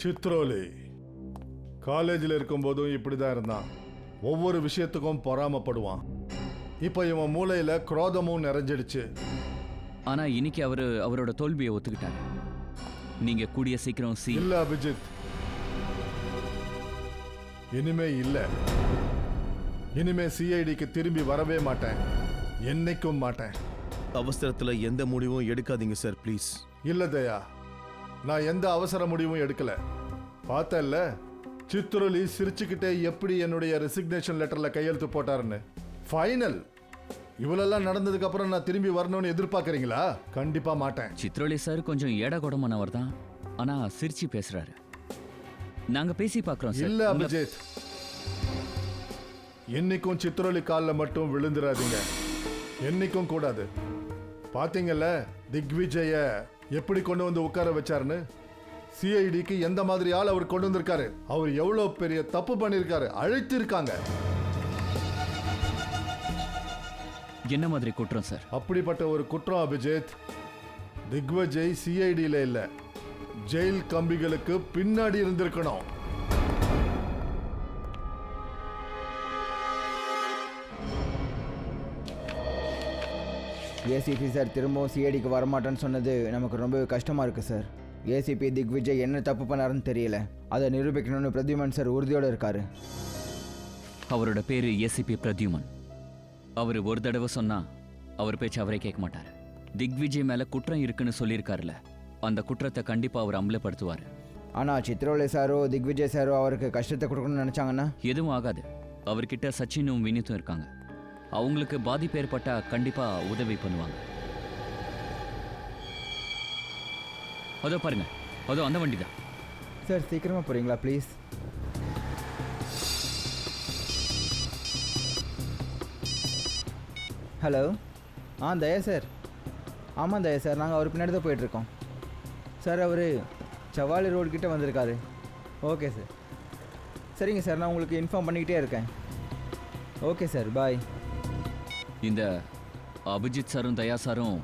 சித்ரோலி காலேஜில் இருக்கும்போதும் இப்படிதான் இருந்தான். ஒவ்வொரு விஷயத்துக்கும் பொறாமப்படுவான். இப்போ இவன் மூளையில குரோதமும் நிறைஞ்சிடுச்சு. ஆனா இன்னைக்கு அவரோட தோல்வியை ஒத்துக்கிட்டாரு. நீங்க கூடிய சீக்கிரம் இல்ல அபிஜித், இனிமே இல்ல. இனிமே சிஐடிக்கு திரும்பி வரவே மாட்டேன், என்னைக்கும் மாட்டேன். அவசரத்துல எந்த முடிவும் எடுக்காதீங்க சார், ப்ளீஸ். இல்ல தயா, நான் எந்த அவசர முடிவும் எடுக்கல. பார்த்தல்ல சித்ரோலி சிரிச்சுக்கிட்டே எப்படி என்னுடைய ரெசிக்னேஷன் லெட்டர்ல கையெழுத்து போட்டாருன்னு. ஃபைனல். இவ்வளெல்லாம் நடந்ததுக்கு அப்புறம் நான் திரும்பி வரணும்னு எதிர்பார்க்கறீங்களா? கண்டிப்பா மாட்டேன். சித்ரோலி சார் கொஞ்சம் ஏடா கூடமானவர் தான், ஆனா சிரிச்சு பேசுறாரு. நாங்க பேசி பார்க்கறோம் சார். இல்ல அபிஜித், என்னைக்கும் சித்ரோலி காலில் மட்டும் விழுந்துடாதீங்க, என்னைக்கும் கூடாது. பாத்தீங்கல்ல திக்விஜய எப்படி கொண்டு வந்து உட்கார வச்சாருன்னு. சிஐடிக்கு எந்த மாதிரி ஆள் அவர் கொண்டு வந்திருக்காரு. அவர் எவ்வளவு பெரிய தப்பு பண்ணிருக்காரு. அழைத்து இருக்காங்க. என்ன மாதிரி குற்றம் சார்? அப்படிப்பட்ட ஒரு குற்றம் அபிஜித். திக்விஜய் சிஐடியில இல்ல, ஜெயில் கம்பிகளுக்கு பின்னாடி இருந்திருக்கணும். ஏசிபி சார் திரும்பவும் சிஐடிக்கு வரமாட்டேன்னு சொன்னது நமக்கு ரொம்பவே கஷ்டமாக இருக்குது சார். ஏசிபி திக்விஜய் என்ன தப்பு பண்ணாருன்னு தெரியல. அதை நிரூபிக்கணும்னு பிரத்யுமன் சார் உறுதியோடு இருக்காரு. அவரோட பேரு ஏசிபி பிரத்யுமன். அவர் ஒரு தடவை சொன்னா அவர் பேச்சு அவரே கேட்க மாட்டார். திக்விஜய் மேல குற்றம் இருக்குன்னு சொல்லியிருக்காருல, அந்த குற்றத்தை கண்டிப்பா அவர் அமலப்படுத்துவார். ஆனால் சித்ரோலி சாரோ திக்விஜய் சாரோ அவருக்கு கஷ்டத்தை கொடுக்கணும்னு நினச்சாங்கன்னா எதுவும் ஆகாது. அவர்கிட்ட சச்சினும் வினித்தும் இருக்காங்க. அவங்களுக்கு பாதிப்பு ஏற்பட்டா கண்டிப்பா உதவி பண்ணுவாங்க. அதோ பாருங்க, அதோ அந்த வண்டி தான். சார் சீக்கிரமாக போகிறீங்களா ப்ளீஸ்? ஹலோ. Daya sir. ஆமாம் தயா சார், நாங்கள் அவர் பின்னாடி தான் போயிட்டுருக்கோம் சார். அவர் சவாலி ரோடு கிட்டே வந்திருக்காரு. Okay sir. சரிங்க சார், நான் உங்களுக்கு இன்ஃபார்ம் பண்ணிக்கிட்டே இருக்கேன். ஓகே சார், பாய். இந்த அபிஜித் சாரும் தயா சாரும்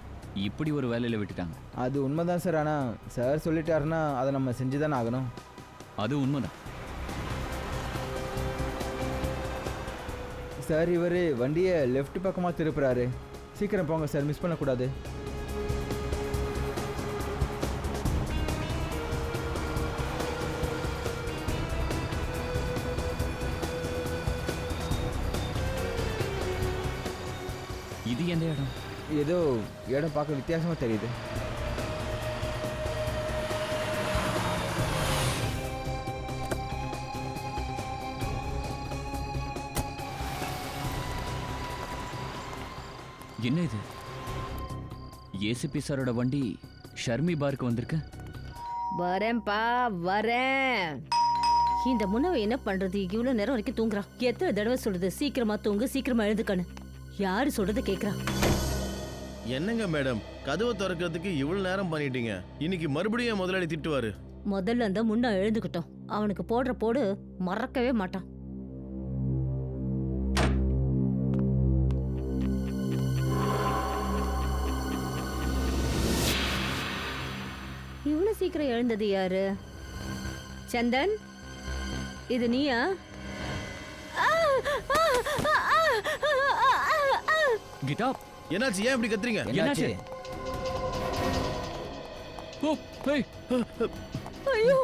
இப்படி ஒரு வேலையில் விட்டுட்டாங்க. அது உண்மைதான் சார். ஆனால் சார் சொல்லிட்டாருன்னா அதை நம்ம செஞ்சு தானே ஆகணும். அது உண்மைதான் சார். இவர் வண்டியை லெஃப்ட் பக்கமாக திருப்புறாரு. சீக்கிரம் போங்க சார், மிஸ் பண்ணக்கூடாது. இது எந்த இடம்? ஏதோ இடம் பார்க்க வித்தியாசமாக தெரியுது. என்ன இது? ஏசிபி சாரோட வண்டி ஷர்மி பார்க்கு வந்திருக்கு. வரேன்பா வரேன். இந்த முன்னவ என்ன பண்றது? இவ்வளவு நேரம் வரைக்கும் தூங்குறான். எத்தனை தடவை சொல்றது சீக்கிரமா தூங்கு, சீக்கிரமா எழுதுக்கணும். யாரு சொல்றது கேக்குறா? என்னங்க மேடம், கதவை திறக்கிறதுக்கு இவ்வளவு நேரம் பண்ணிட்டீங்க. இன்னைக்கு மறுபடியும் முதலாளி திட்டுவாரு. முதல்ல அந்த முன்ன எழுந்துக்கிட்டோம். அவனுக்கு போடுற போடு மறக்கவே மாட்டான். இவ்வளவு சீக்கிரம் எழுந்தது யாரு? சந்தன், இது நீயா? கீதா, என்னாச்சு? ஏன் இப்படி கத்துறீங்க? என்னாச்சு? ஓ, ஹேய். ஐயோ,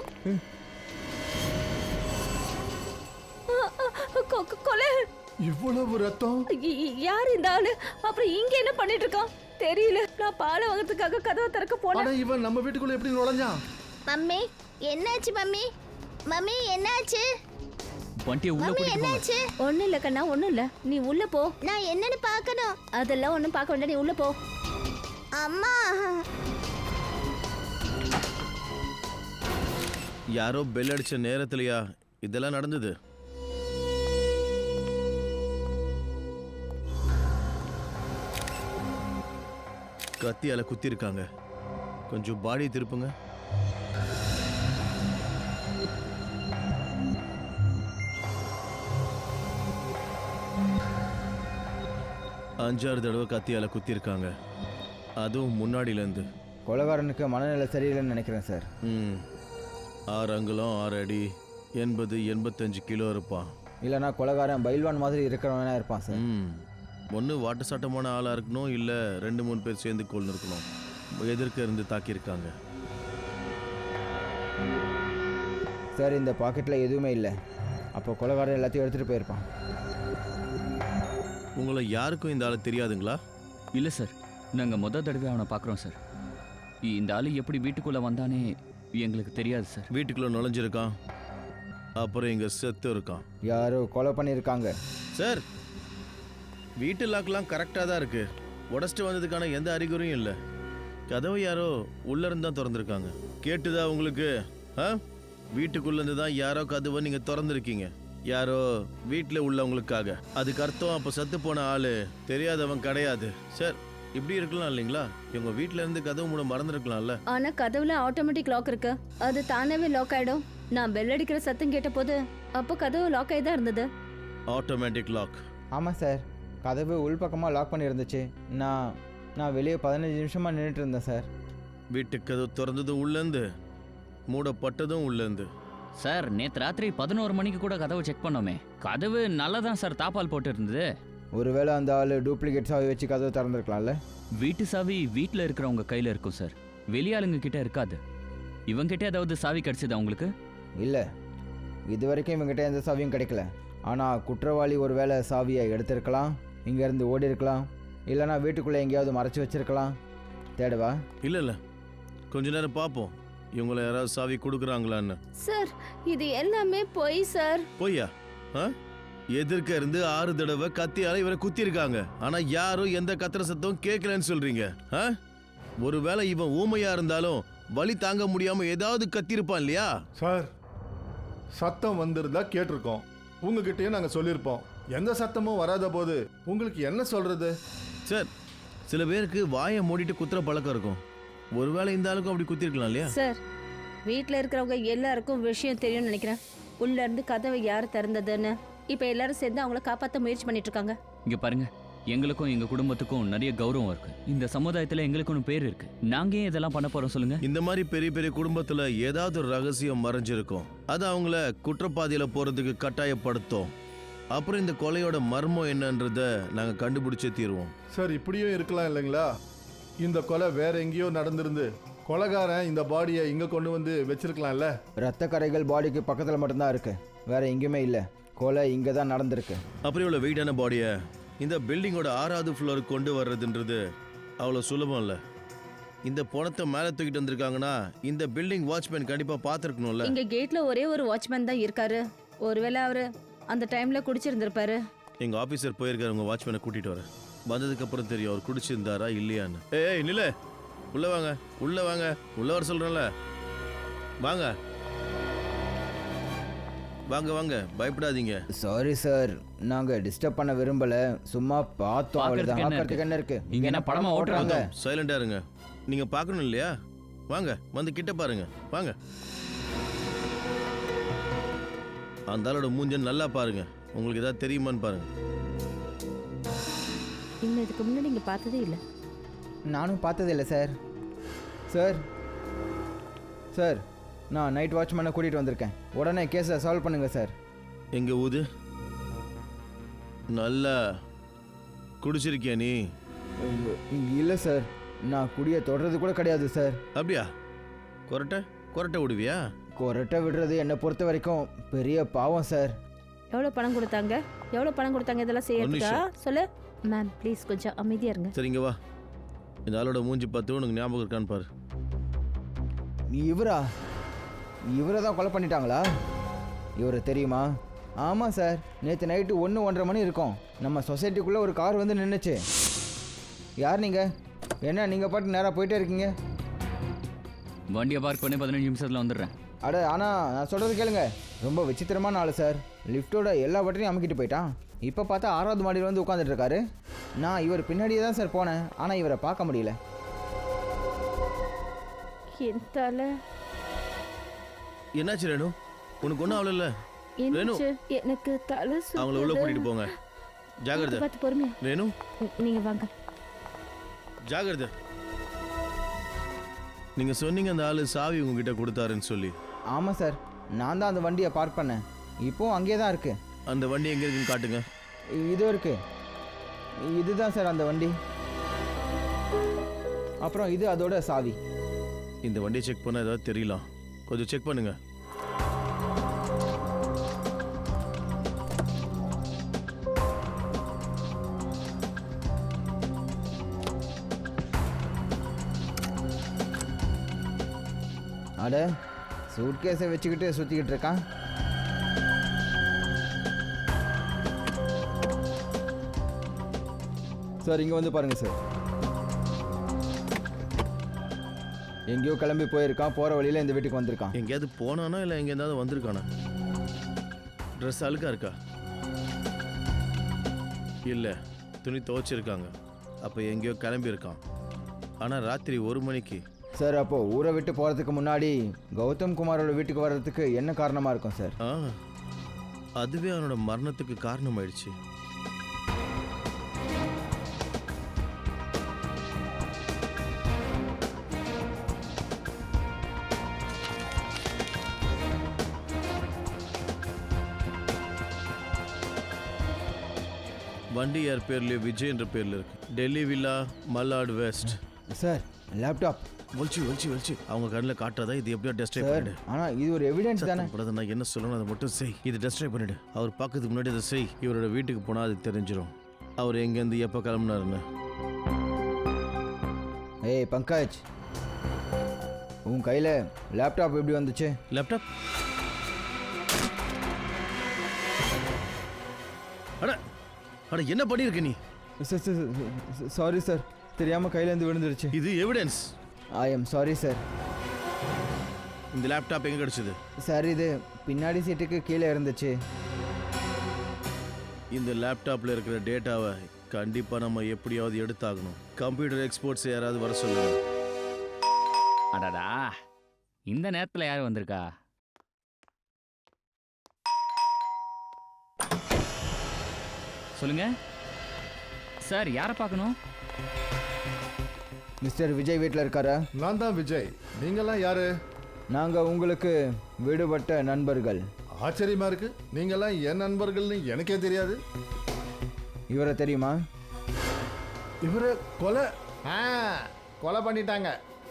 கொலை! இவ்வளவு ரத்தம்! யார் இந்த ஆளு? அப்புறம் இங்க என்ன பண்ணிட்டு இருக்கான் தெரியல. நான் பாலை வாங்கறதுக்காக கதவை திறக்க போனேன். இவன் நம்ம வீட்டுக்குள்ள எப்படி நுழைஞ்சான்? மம்மி என்னாச்சு? மம்மி மம்மி என்னாச்சு? வண்டியை உள்ள கூட்டிட்டு போங்க. ஒண்ணும் இல்ல கண்ணா, ஒண்ணும் இல்ல. நீ உள்ள போ. நான் என்னன்னு பார்க்கணும். அதெல்லாம் ஒண்ணும் பார்க்க வேண்டாம், நீ உள்ள போ. அம்மா, யாரோ பெல் அடிச்ச நேரத்திலயா இதெல்லாம் நடந்தது? கத்தியால குத்தி இருக்காங்க. கொஞ்சம் பாடி திருப்புங்க. அஞ்சாறு தடவை கத்தியால குத்தி இருக்காங்க, அதுவும் முன்னாடியிலேருந்து. கொலைகாரனுக்கு மனநிலை சரியில்லைன்னு நினைக்கிறேன் சார். 6 அங்குலம் 6 அடி 80-85 கிலோ இருப்பான். இல்லைனா கொலைகாரன் பைல்வான் மாதிரி இருக்கிறவனா இருப்பான் சார். ஒன்று வாட்டு சாட்டமான ஆளாக இருக்கணும், இல்லை 2-3 பேர் சேர்ந்து கொண்டு இருக்கணும். எதிர்க்க இருந்து தாக்கியிருக்காங்க. சார் இந்த பாக்கெட்டில் எதுவுமே இல்லை. அப்போ கொலைகாரன் எல்லாத்தையும் எடுத்துகிட்டு போயிருப்பான். உங்களை யாருக்கும் இந்த ஆள் தெரியாதுங்களா? இல்லை சார், நாங்கள் தடவை அவனை பார்க்குறோம் சார். இந்த ஆள் எப்படி வீட்டுக்குள்ளே வந்தானே எங்களுக்கு தெரியாது சார். வீட்டுக்குள்ளே நுழைஞ்சிருக்கான், அப்புறம் இங்கே செத்து இருக்கான். யாரோ கொலை பண்ணியிருக்காங்க சார். வீட்டு லாக்கெலாம் கரெக்டாக தான் இருக்கு. உடச்சிட்டு வந்ததுக்கான எந்த அறிகுறியும் இல்லை. கதவு யாரோ உள்ளேருந்து தான் திறந்துருக்காங்க. கேட்டுதா உங்களுக்கு? வீட்டுக்குள்ளேருந்து தான் யாரோ கதவை நீங்கள் திறந்துருக்கீங்க. யாரோ வீட்டில் உள்ளவங்களுக்காக. அதுக்கு அர்த்தம் அப்போ செத்து போன ஆள் தெரியாதவன் கிடையாது. சார் இப்படி இருக்கலாம் இல்லைங்களா? இவங்க வீட்டில இருந்து கதவு மூட மறந்துருக்கலாம்ல. ஆனா கதவுல ஆட்டோமேட்டிக் லாக் இருக்கு. அது தானாவே லாக் ஆயிடும். நான் பெல் அடிக்கிற சத்தம் கேட்ட போது அப்போ கதவு லாக் ஆகி தான் இருந்தது. Automatic lock? ஆமாம் சார், கதவு உள்பக்கமாக லாக் பண்ணியிருந்துச்சு. நான் வெளியே 15 நிமிஷமாக நின்றுட்டு இருந்தேன் சார். வீட்டு கதவு திறந்ததும் உள்ளேருந்து, மூடப்பட்டதும் உள்ளேருந்து. சார் நேற்று ராத்திரி 11 மணிக்கு கூட கதவை செக் பண்ணோமே. கதவு நல்லா தான் சார் தாப்பால் போட்டு இருந்தது. ஒருவேளை அந்த ஆள் டூப்ளிகேட் சாவி வச்சு கதவை திறந்துருக்கலாம்ல. வீட்டு சாவி வீட்டில் இருக்கிறவங்க கையில் இருக்கும் சார், வெளியாளுங்க கிட்ட இருக்காது. இவங்கிட்ட ஏதாவது சாவி கிடைச்சதா உங்களுக்கு? இல்லை, இது வரைக்கும் இவங்ககிட்ட எந்த சாவியும் கிடைக்கல. ஆனால் குற்றவாளி ஒருவேளை சாவியை எடுத்திருக்கலாம், இங்கேருந்து ஓடி இருக்கலாம், இல்லைனா வீட்டுக்குள்ளே எங்கேயாவது மறைச்சி வச்சிருக்கலாம். தேடவா? இல்லை, கொஞ்ச நேரம் பார்ப்போம் இவங்களை யாராவது சாவி கொடுக்குறாங்களான்னு. சார் இது எல்லாமே பொய் சார். பொய்யா? எதிர்க்க இருந்து 6 தடவை கத்தியால இவரை குத்தி இருக்காங்க. ஆனா யாரும் எந்த கத்திர சத்தம் கேட்கலன்னு சொல்றீங்க. ஒருவேளை இவன் ஊமையா இருந்தாலும் வலி தாங்க முடியாம ஏதாவது கத்திருப்பான் இல்லையா? சார் சத்தம் வந்திருந்தா கேட்டிருக்கோம், உங்ககிட்டயும் நாங்கள் சொல்லியிருப்போம். எந்த சத்தமும் வராத போது உங்களுக்கு என்ன சொல்றது? சார் சில பேருக்கு வாயை மூடிட்டு குத்துற பழக்கம் இருக்கும். ஒருவேளை இந்த ஆளுக்கும் அப்படி குத்திருக்கலாம் இல்லையா? சார் வீட்டில் இருக்கிறவங்க எல்லாருக்கும் விஷயம் தெரியும்னு நினைக்கிறேன். உள்ள இருந்து கதவை யார் திறந்ததுன்னு. இப்போ எல்லாரும் சேர்ந்து அவங்கள காப்பாற்ற முயற்சி பண்ணிட்டு இருக்காங்க. இங்க பாருங்க, எங்களுக்கும் எங்க குடும்பத்துக்கும் நிறைய கௌரவம் இருக்கு. இந்த சமுதாயத்துல எங்களுக்குன்னு பேர் இருக்கு. நாங்க ஏன் இதெல்லாம் பண்ண போறோம் சொல்லுங்க? இந்த மாதிரி பெரிய பெரிய குடும்பத்துல ஏதாவது ஒரு ரகசியம் மறைஞ்சிருக்கும். அது அவங்கள குற்றப்பாதையில போறதுக்கு கட்டாயப்படுத்தும். அப்புறம் இந்த கொலையோட மர்மம் என்னன்றத நாங்க கண்டுபிடிச்சே தீருவோம். சார் இப்படியும் இருக்கலாம் இல்லைங்களா? இந்த கொலை வேற எங்கேயோ நடந்திருந்து கொலைகாரன் இந்த பாடியை இங்கே கொண்டு வந்து வச்சிருக்கலாம்ல. ரத்த கரைகள் பாடிக்கு பக்கத்தில் மட்டும்தான் இருக்கு, வேற எங்கேயுமே இல்லை. கொலை இங்கே தான் நடந்திருக்கு. அப்புறம் இவ்வளோ வெயிட்டான பாடியை இந்த பில்டிங்கோட 6வது ஃப்ளோருக்கு கொண்டு வர்றதுன்றது அவ்வளோ சுலபம் இல்லை. இந்த பணத்தை மேலே தூக்கிட்டு வந்திருக்காங்கன்னா இந்த பில்டிங் வாட்ச்மேன் கண்டிப்பாக பார்த்துருக்கணும்ல. இங்க கேட்ல ஒரே ஒரு வாட்ச்மேன் தான் இருக்காரு. ஒருவேளை அவரு அந்த டைம்ல குடிச்சிருந்திருப்பாரு. எங்கள் ஆஃபீஸர் போயிருக்காரு உங்கள் வாட்ச்மேனை கூட்டிகிட்டு வர. வந்ததுக்கப்புறம் தெரியும் அவர் குடிச்சிருந்தாரா இல்லையான்னு. ஏய் நில, உள்ளே வாங்க, உள்ளே வாங்க, உள்ளே வர சொல்கிறேன்ல. வாங்க வாங்க வாங்க, பயப்படாதீங்க. சாரி சார், நாங்கள் டிஸ்டர்ப் பண்ண விரும்பலை, சும்மா பார்த்தோம் அவ்வளோதான். பார்க்கறதுக்கு என்ன இருக்கு? இங்க என்ன படமா ஓட்டுறாங்க? சைலண்டாக இருங்க. நீங்கள் பார்க்கணும் இல்லையா? வாங்க வந்து கிட்ட பாருங்க. வாங்க, அந்த ஆளோட மூஞ்ச நல்லா பாருங்க. உங்களுக்கு ஏதாவது தெரியுமான்னு பாருங்க. இன்னும் இதுக்கு முன்னாடி நீங்க பார்த்ததே இல்லை. நானும் பார்த்ததே இல்லை சார். சார் சார் நான் நைட் வாட்ச்மேனை கூட்டிகிட்டு வந்திருக்கேன். உடனே கேஸை சால்வ் பண்ணுங்கள் சார். எங்க ஊது நல்லா குடிச்சிருக்கியா நீ? இல்லை சார், நான் குடியை தொடர்றது கூட கிடையாது சார். அப்படியா? கொரட்டை விடுவியா? கொரட்டை விடுறது என்னை பொறுத்த வரைக்கும் பெரிய பாவம் சார். எவ்வளோ பணம் கொடுத்தாங்க? எவ்வளோ பணம் கொடுத்தாங்க இதெல்லாம் செய்யறதுக்கா? சொல்லு மேம், ப்ளீஸ் கொஞ்சம் அமைதியா இருங்க. சரிங்க வா, இந்த ஆளோட மூஞ்சி பார்த்து உனக்கு ஞாபகம் இருக்கான்னு பாரு. இவரை தான் கொலை பண்ணிட்டாங்களா? இவரை தெரியுமா? ஆமாம் சார், நேற்று நைட்டு 1-1:30 மணி இருக்கும். நம்ம சொசைட்டிக்குள்ளே ஒரு கார் வந்து நின்றுச்சு. யார் நீங்கள்? என்ன நீங்கள் பாட்டு நேராக போயிட்டே இருக்கீங்க? வண்டியை பார்க் பண்ணி 15 நிமிஷத்தில் வந்துடுறேன். அட ஆனால் நான் சொல்கிறது கேளுங்க, ரொம்ப விசித்திரமான ஆள் சார். லிஃப்ட்டோட எல்லா பட்டனையும் அமுக்கிட்டு போயிட்டான். இப்போ பார்த்தா 6வது மாடியில் வந்து உட்காந்துட்டு இருக்காரு. நான் இவர் பின்னாடியே தான் சார் போனேன், ஆனால் இவரை பார்க்க முடியல. என்னாச்சு ரேணு? உனக்கு ஒன்றும் அவ்வளோ ரேணு, எனக்கு தலை அவங்கள உள்ள கூட்டிட்டு போங்க. ஜாகிரதை. பார்த்து பொறுமையா. ரேணு நீங்க வாங்க. ஜாகிரதை. நீங்க சொன்னீங்க அந்த ஆளு சாவி உங்ககிட்ட கொடுத்தாருன்னு சொல்லி. ஆமாம் சார், நான் தான் அந்த வண்டியை பார்க் பண்ணேன். இப்போவும் அங்கேயே தான் இருக்குது. அந்த வண்டி எங்கே இருக்குன்னு காட்டுங்க. இதோ இருக்கு. இதுதான் சார் அந்த வண்டி. அப்புறம் இது அதோட சாவி. இந்த வண்டியை செக் பண்ண ஏதாவது தெரியலாம், கொஞ்சம் செக் பண்ணுங்க. அட, சூட்கேஸை வச்சுக்கிட்டு சுற்றிக்கிட்டு இருக்கான். சார் இங்கே வந்து பாருங்கள் சார். எங்கேயோ கிளம்பி போயிருக்கான், போகிற வழியில் இந்த வீட்டுக்கு வந்திருக்கான். எங்கேயாவது போனானா இல்லை எங்கேயாவது வந்திருக்கானா? ட்ரெஸ் அழுக்கா இருக்கா? இல்லை, துணி துவைச்சிருக்காங்க. அப்போ எங்கேயோ கிளம்பி இருக்கான். ஆனால் ராத்திரி 1 மணிக்கு. சார் அப்போது ஊரை விட்டு போகிறதுக்கு முன்னாடி கௌதம் குமாரோட வீட்டுக்கு வர்றதுக்கு என்ன காரணமாக இருக்கும் சார்? அதுவே அவனோட மரணத்துக்கு காரணமாயிடுச்சு. வண்டி யார் பேர்லயே விஜய் என்ற பேர்ல இருக்கு. Delhi villa, Malad west. Sir laptop வலிச்சு அவங்க கண்ணில் காட்டுறதா? இது எப்படியோ டெஸ்ட்ரைவ் சார், பண்ணிடு. ஆனால் இது ஒரு எவிடன்ஸ் தானே? நான் என்ன சொல்லணும் அதை மட்டும் செய். இது டெஸ்ட்ரைவ் பண்ணிடு. அவர் பார்க்கறதுக்கு முன்னாடி அதை செய். இவரோட வீட்டுக்கு போனால் அது தெரிஞ்சிடும் அவர் எங்கேருந்து எப்போ கிளம்புனாருன்னு. ஏய் பங்கஜ், உன் கையில் லேப்டாப் எப்படி வந்துச்சு? லேப்டாப்? அட என்ன பண்ணியிருக்க நீ? சாரி சார், தெரியாமல் கையிலேருந்து விழுந்துருச்சு. இது evidence. I am sorry sir. இந்த லேப்டாப் எங்கே கிடச்சிது? சார் இது பின்னாடி சீட்டுக்கு கீழே இருந்துச்சு. இந்த லேப்டாப்பில் இருக்கிற டேட்டாவை கண்டிப்பாக நம்ம எப்படியாவது எடுத்தாகணும். கம்ப்யூட்டர் எக்ஸ்போர்ட்ஸ் யாராவது வர சொல்லுங்க. அடடா, இந்த நேரத்தில் யார் வந்திருக்கா? சொல்லுங்க சார், யாரை பார்க்கணும்? மிஸ்டர் விஜய் வீட்டில் இருக்காரா? நான் தான் விஜய். நீங்கெல்லாம் யாரு? நாங்கள் உங்களுக்கு விடுபட்ட நண்பர்கள். ஆச்சரியமா இருக்கு, நீங்கெல்லாம் என் நண்பர்கள்னு எனக்கே தெரியாது. இவரை தெரியுமா? இவரை கொலை பண்ணிட்டாங்க.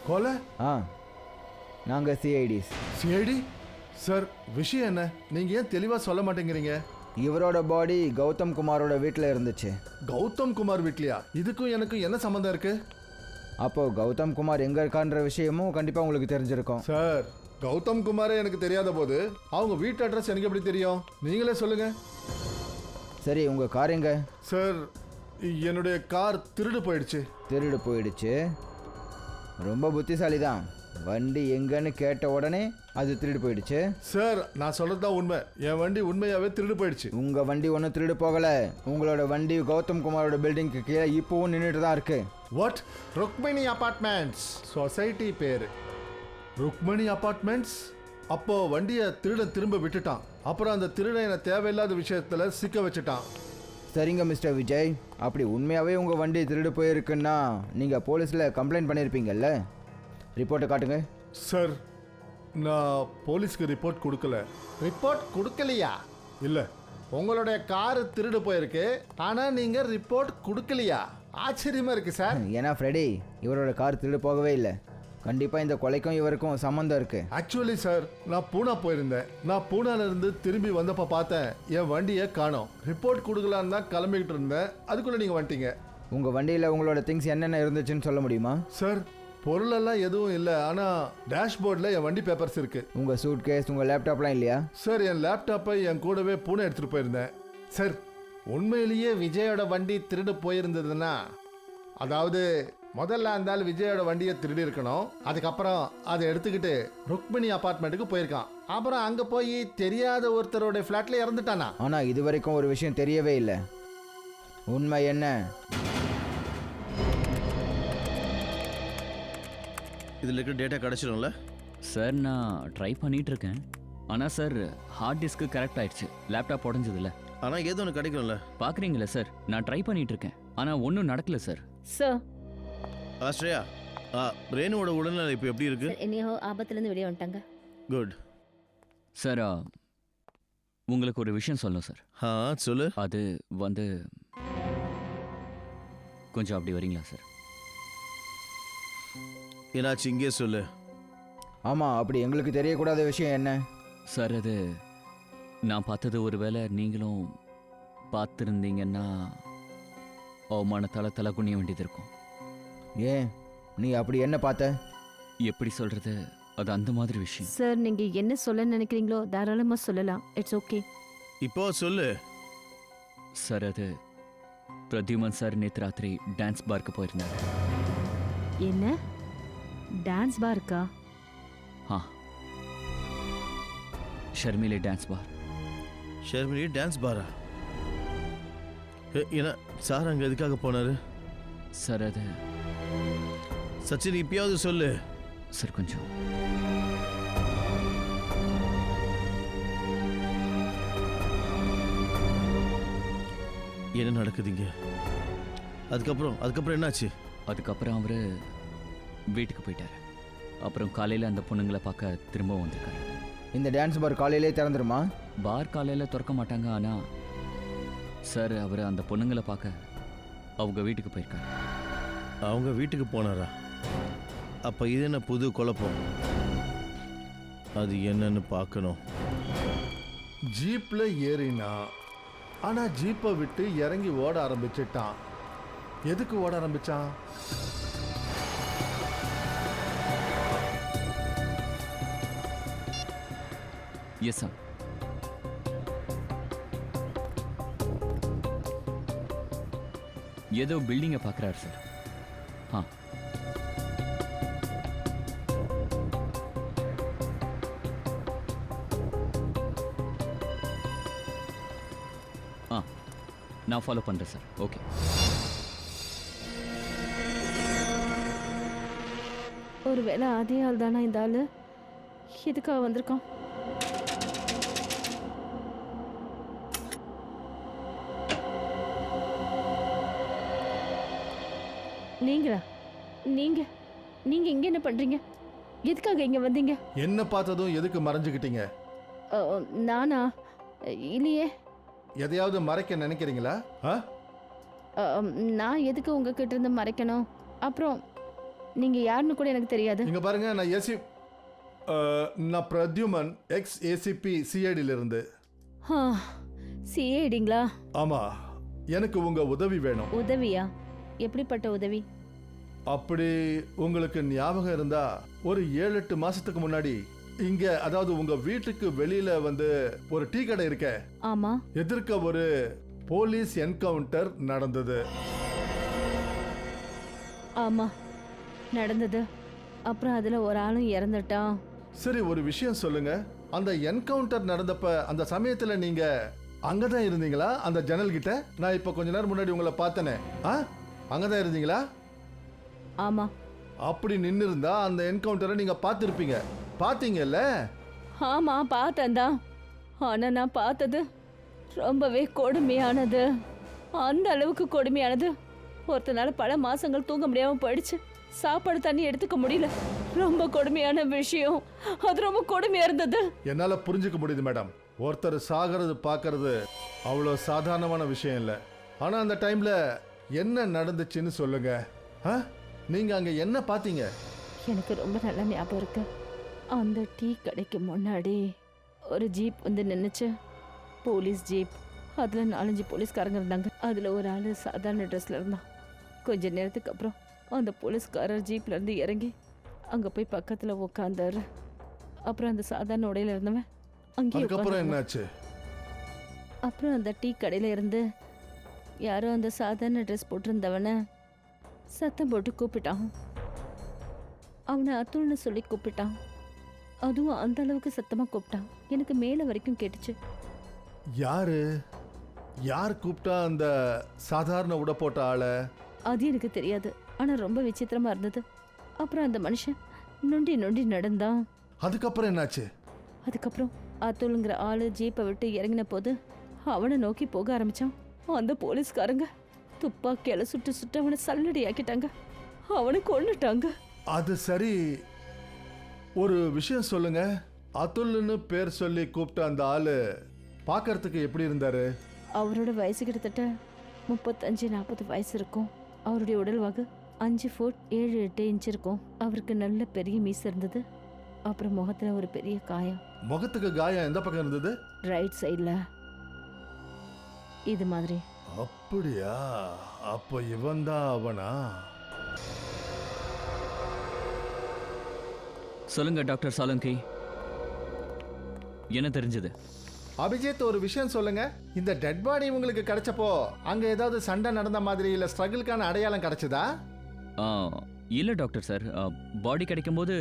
கொலை? நாங்கள் சிஐடிஸ். சிஐடி? சார் விஷயம் என்ன? நீங்க ஏன் தெளிவா சொல்ல மாட்டேங்கிறீங்க? இவரோட பாடி கௌதம் குமாரோட வீட்டில் இருந்துச்சு. கௌதம் குமார் வீட்லையா? இதுக்கும் எனக்கும் என்ன சம்மந்தம் இருக்கு? அப்போது கௌதம் குமார் எங்கே இருக்கான்ற விஷயமும் கண்டிப்பாக உங்களுக்கு தெரிஞ்சிருக்கும். சார், கௌதம் குமாரே எனக்கு தெரியாத போது அவங்க வீட்டு அட்ரஸ் எனக்கு எப்படி தெரியும்? நீங்களே சொல்லுங்க. சரி, உங்கள் கார் எங்க? சார், என்னுடைய கார் திருடு போயிடுச்சு. திருடு போயிடுச்சு? ரொம்ப புத்திசாலி தான். வண்டி எங்கன்னு கேட்ட உடனே அது திருடு போயிடுச்சு. சார், நான் சொல்றது தான் உண்மை. என் வண்டி உண்மையாவே திருடு போயிடுச்சு. உங்கள் வண்டி ஒன்றும் திருடு போகலை. உங்களோட வண்டி கௌதம் குமாரோட பில்டிங்க்கு கீழே இப்போவும் நின்றுட்டு தான் இருக்கு. வாட்? ருக்மணி அபார்ட்மெண்ட்ஸ் சொசைட்டி பேரு. ருக்மணி அபார்ட்மெண்ட்ஸ்? அப்போ வண்டியை திருடன் திரும்ப விட்டுட்டான். அப்புறம் அந்த திருடன் என்னை தேவையில்லாத விஷயத்துல சிக்க வச்சுட்டான். சரிங்க மிஸ்டர் விஜய், அப்படி உண்மையாகவே உங்கள் வண்டி திருடு போயிருக்குன்னா நீங்கள் போலீஸில் கம்ப்ளைண்ட் பண்ணியிருப்பீங்கல்ல? ரிப்போர்ட்டை காட்டுங்க. சார், நான் போலீஸ்க்கு ரிப்போர்ட் கொடுக்கல. ரிப்போர்ட் கொடுக்கலையா? இல்லை, உங்களுடைய காரு திருடு போயிருக்கு, ஆனால் நீங்கள் ரிப்போர்ட் கொடுக்கலையா? ஆச்சரியமா இருக்கு சார். ஏன்னா ஃப்ரெடி, இவரோட கார் திருடு போகவே இல்லை. கண்டிப்பாக இந்த கொலைக்கும் இவருக்கும் சம்மந்தம் இருக்கு. ஆக்சுவலி சார், நான் பூனா போயிருந்தேன். நான் பூனாலேருந்து திரும்பி வந்தப்போ பார்த்தேன் என் வண்டியை காணோம். ரிப்போர்ட் கொடுக்கலான்னு தான் கிளம்பிக்கிட்டு இருந்தேன். அதுக்குள்ளே நீங்கள் வந்துட்டீங்க. உங்கள் வண்டியில் உங்களோட திங்ஸ் என்னென்ன இருந்துச்சுன்னு சொல்ல முடியுமா? சார், பொருளெல்லாம் எதுவும் இல்லை, ஆனால் டேஷ்போர்டில் என் வண்டி பேப்பர்ஸ் இருக்கு. உங்கள் சூட் கேஸ், உங்கள் லேப்டாப்லாம் இல்லையா? சார், என் லேப்டாப்பை என் கூடவே பூனை எடுத்துகிட்டு போயிருந்தேன். சார், உண்மையிலேயே விஜயோட வண்டி திருடு போயிருந்ததுன்னா, அதாவது முதல்ல அந்த விஜயோட வண்டியை திருடி இருக்கணும். அதுக்கப்புறம் அதை எடுத்துக்கிட்டு ருக்மிணி அபார்ட்மெண்ட்டுக்கு போயிருக்கான். அப்புறம் அங்கே போய் தெரியாத ஒருத்தரோட ஃப்ளாட்டில் இறந்துட்டானா? ஆனால் இது வரைக்கும் ஒரு விஷயம் தெரியவே இல்லை. உண்மை என்ன? இதில் இருக்கிற டேட்டா கிடச்சிடும்ல? சார், நான் ட்ரை பண்ணிட்டு இருக்கேன். ஆனால் சார், ஹார்ட் டிஸ்க்கு கரெக்ட் ஆயிடுச்சு. லேப்டாப் உடஞ்சதில்ல. ஆனால் ஏதோ ஒன்று கிடைக்கும்ல? பார்க்குறீங்களா சார், நான் ட்ரை பண்ணிட்டு இருக்கேன். ஆனால் ஒன்றும் நடக்கல சார். சார், ஆஸ்ட்ரேயா, ரேணுவோட உடல்நிலை இப்போ எப்படி இருக்கு? என்னையோ ஆபத்துலேருந்து வெளியே வந்துட்டாங்க. குட். சார் உங்களுக்கு ஒரு விஷயம் சொல்லணும் சார். ஆ சொல்லு. அது வந்து கொஞ்சம் அப்படி வரீங்களா சார்? என்னாச்சு இங்கே சொல்லு. ஆமாம், அப்படி எங்களுக்கு தெரியக்கூடாத விஷயம் என்ன? சார் அது நான் பார்த்தது ஒருவேளை நீங்களும் பார்த்துருந்தீங்கன்னா அவமானத்தால் தலை குனிய வேண்டியது இருக்கும். ஏன், நீ அப்படி என்ன பார்த்த? எப்படி சொல்கிறது, அது அந்த மாதிரி விஷயம். சார் நீங்க என்ன சொல்ல நினைக்கிறீங்களோ தாராளமா சொல்லலாம். It's okay. இப்போ சொல்லு. சார் அது பிரத்யுமன் சார் நேற்று ராத்திரி டான்ஸ் பார்க்கு போயிருந்தார். என்ன டான்ஸ் பாருக்கா? ஆ, Sharmili dance bar. Sharmili dance பாரா? ஏன்னா சார் அங்கே எதுக்காக போனாரு? சார் அது சச்சின் இப்பயாவது சொல்லு. சார் கொஞ்சம் என்ன நடக்குதுங்க? அதுக்கப்புறம் என்னாச்சு? அதுக்கப்புறம் அவர் வீட்டுக்கு போயிட்டார். அப்புறம் காலையில் அந்த பொண்ணுங்களை பார்க்க திரும்ப வந்திருக்காரு. இந்த டான்ஸ் பார் காலையிலே திறந்துருமா? பார் காலையில் திறக்க மாட்டாங்க, ஆனால் சார் அவர் அந்த பொண்ணுங்களை பார்க்க அவங்க வீட்டுக்கு போயிருக்காரு. அவங்க வீட்டுக்கு போனாரா? அப்போ இது என்ன புது குழப்பம்? அது என்னன்னு பார்க்கணும். ஜீப்ல ஏறினா, ஆனா ஜீப்பை விட்டு இறங்கி ஓட ஆரம்பிச்சிட்டான். எதுக்கு ஓட ஆரம்பிச்சான்? Yes sir. ஏதோ பில்டிங்கை பார்க்குறாரு சார். ஆ, ஆ, நான் ஃபாலோ பண்ணுறேன் சார். ஓகே. ஒருவேளை அதே ஆள் தானா இந்த ஆளு? எதுக்காக வந்திருக்கான்? நீங்களா? நீங்க நீங்க இங்க என்ன பண்றீங்க? எதுக்காக இங்க வந்தீங்க? என்ன பார்த்ததும் எதுக்கு மறைஞ்சுக்கிட்டீங்க? நானா? இல்லையே. எதையாவது மறைக்க நினைக்கிறீங்களா? நான் எதுக்கு உங்ககிட்ட இருந்து மறைக்கணும்? அப்புறம் நீங்க யாருன்னு கூட எனக்கு தெரியாது. இங்க பாருங்க, நான் பிரத்யுமன், எக்ஸ் ஏசிபி சிஐடியில இருந்து. சிஏடிங்களா? ஆமா, எனக்கு உங்க உதவி வேணும். உதவியா? எப்படிப்பட்ட உதவி? அப்படி உங்களுக்கு ஞாபகம் இருந்தா, ஒரு 7-8 மாசத்துக்கு முன்னாடி இங்க, அதாவது உங்க வீட்டுக்கு வெளியில வந்து ஒரு டீ கடை இருக்க, ஆமா, எதிர்க்க ஒரு போலீஸ் என்கவுண்டர் நடந்தது. ஆமா நடந்தது. அப்புறம் அதுல ஒரு ஆளும் இறந்துட்டான். சரி, ஒரு விஷயம் சொல்லுங்க. அந்த என்கவுண்டர் நடந்தப்ப அந்த சமயத்துல நீங்க அங்கதான் இருந்தீங்களா? அந்த ஜன்னல் கிட்ட நான் இப்ப கொஞ்ச நேரம் முன்னாடி உங்களை பார்த்தனே, அங்கதான் இருந்தீங்களா? ஆமா. அப்படி நின்று இருந்தா அந்த என்கவுண்டரை நீங்க பார்த்திருப்பீங்க. பாத்தீங்கல்ல? ஆமா பார்த்தேன் தான். ஆனா நான் பார்த்தது ரொம்பவே கொடுமையானது. அந்த அளவுக்கு கொடுமையானது, ஒருத்தனால பல மாசங்கள் தூங்க முடியாம போயிடுச்சு. சாப்பாடு தண்ணி எடுத்துக்க முடியல. ரொம்ப கொடுமையான விஷயம். அது ரொம்ப கொடுமையா இருந்தது. என்னால புரிஞ்சுக்க முடியுது மேடம். ஒருத்தர் சாகிறது பார்க்கறது அவ்வளோ சாதாரணமான விஷயம் இல்லை. ஆனா அந்த டைம்ல என்ன நடந்துச்சுன்னு சொல்லுங்க. நீங்க அங்க என்ன பார்த்தீங்க? எனக்கு ரொம்ப நல்ல ஞாபகம் இருக்கு. அந்த டீ கடைக்கு முன்னாடி ஒரு ஜீப் வந்து நின்னுச்சு. Police jeep. அதுல 4-5 போலீஸ்காரங்க இருந்தாங்க. அதுல ஒரு ஆளு சாதாரண ட்ரெஸ்ல இருந்தான். கொஞ்ச நேரத்துக்கு அப்புறம் அந்த போலீஸ்காரர் ஜீப்ல இருந்து இறங்கி அங்க போய் பக்கத்துல உட்காந்தாரு. அப்புறம் அந்த சாதாரண உடையில இருந்தவன் அங்கேயே அதுக்கப்புறம் என்னாச்சு? அப்புறம் அந்த டீ கடையில இருந்து யாரோ அந்த சாதாரண ட்ரெஸ் போட்டிருந்தவனை சத்தம் போட்டு கூப்பிட்டான். அவனை அத்துல்னு சொல்லி கூப்பிட்டான். அதுவும் அந்த அளவுக்கு சத்தமா கூப்பிட்டான், எனக்கு மேல வரைக்கும் கேட்டுச்சு. யார் கூப்பிட்டா அந்த சாதாரண உடை போட்ட ஆளை? அது எனக்கு தெரியாது. ஆனா ரொம்ப விசித்திரமா இருந்தது. அப்புறம் அந்த மனுஷன் நொண்டி நொண்டி நடந்தான். அதுக்கப்புறம் என்னாச்சு? அதுக்கப்புறம் அத்துல்ங்கிற ஆளு ஜீப்பை விட்டு இறங்கின போது அவனை நோக்கி போக ஆரம்பிச்சான். அந்த போலீஸ்காரங்க துப்பாக்கியால சுட்டு சுட்டு அவனை சல்லடி ஆக்கிட்டாங்க. அவனை கொன்னுட்டாங்க. அது சரி, ஒரு விஷயம் சொல்லுங்க. அதுல்னு பேர் சொல்லி கூப்பிட்ட அந்த ஆளு பார்க்கறதுக்கு எப்படி இருந்தாரு? அவரோட வயசு கிட்டத்தட்ட 35-40 வயசு இருக்கும். அவருடைய உடல் வாகு 5 ஃபுட் 7-8 இன்ச் இருக்கும். அவருக்கு நல்ல பெரிய மீசை இருந்தது. அப்புறம் முகத்துல ஒரு பெரிய காயம். முகத்துக்கு காயம் எந்த பக்கம் இருந்தது? ரைட் சைடில் இது மாதிரி. அப்படியா? அப்போ இவன் தான் அவனா? சொல்லுங்க டாக்டர் சாலங்கி, என்ன தெரிஞ்சது? அபிஜித், ஒரு விஷயம் சொல்லுங்க. இந்த டெட் பாடி உங்களுக்கு கிடைச்சப்போ அங்க ஏதாவது சண்டை நடந்த மாதிரி இல்ல ஸ்ட்ரகிள்கான அடையாளம் கிடைச்சதா? இல்லை டாக்டர் சார், பாடி கிடைக்கும்போது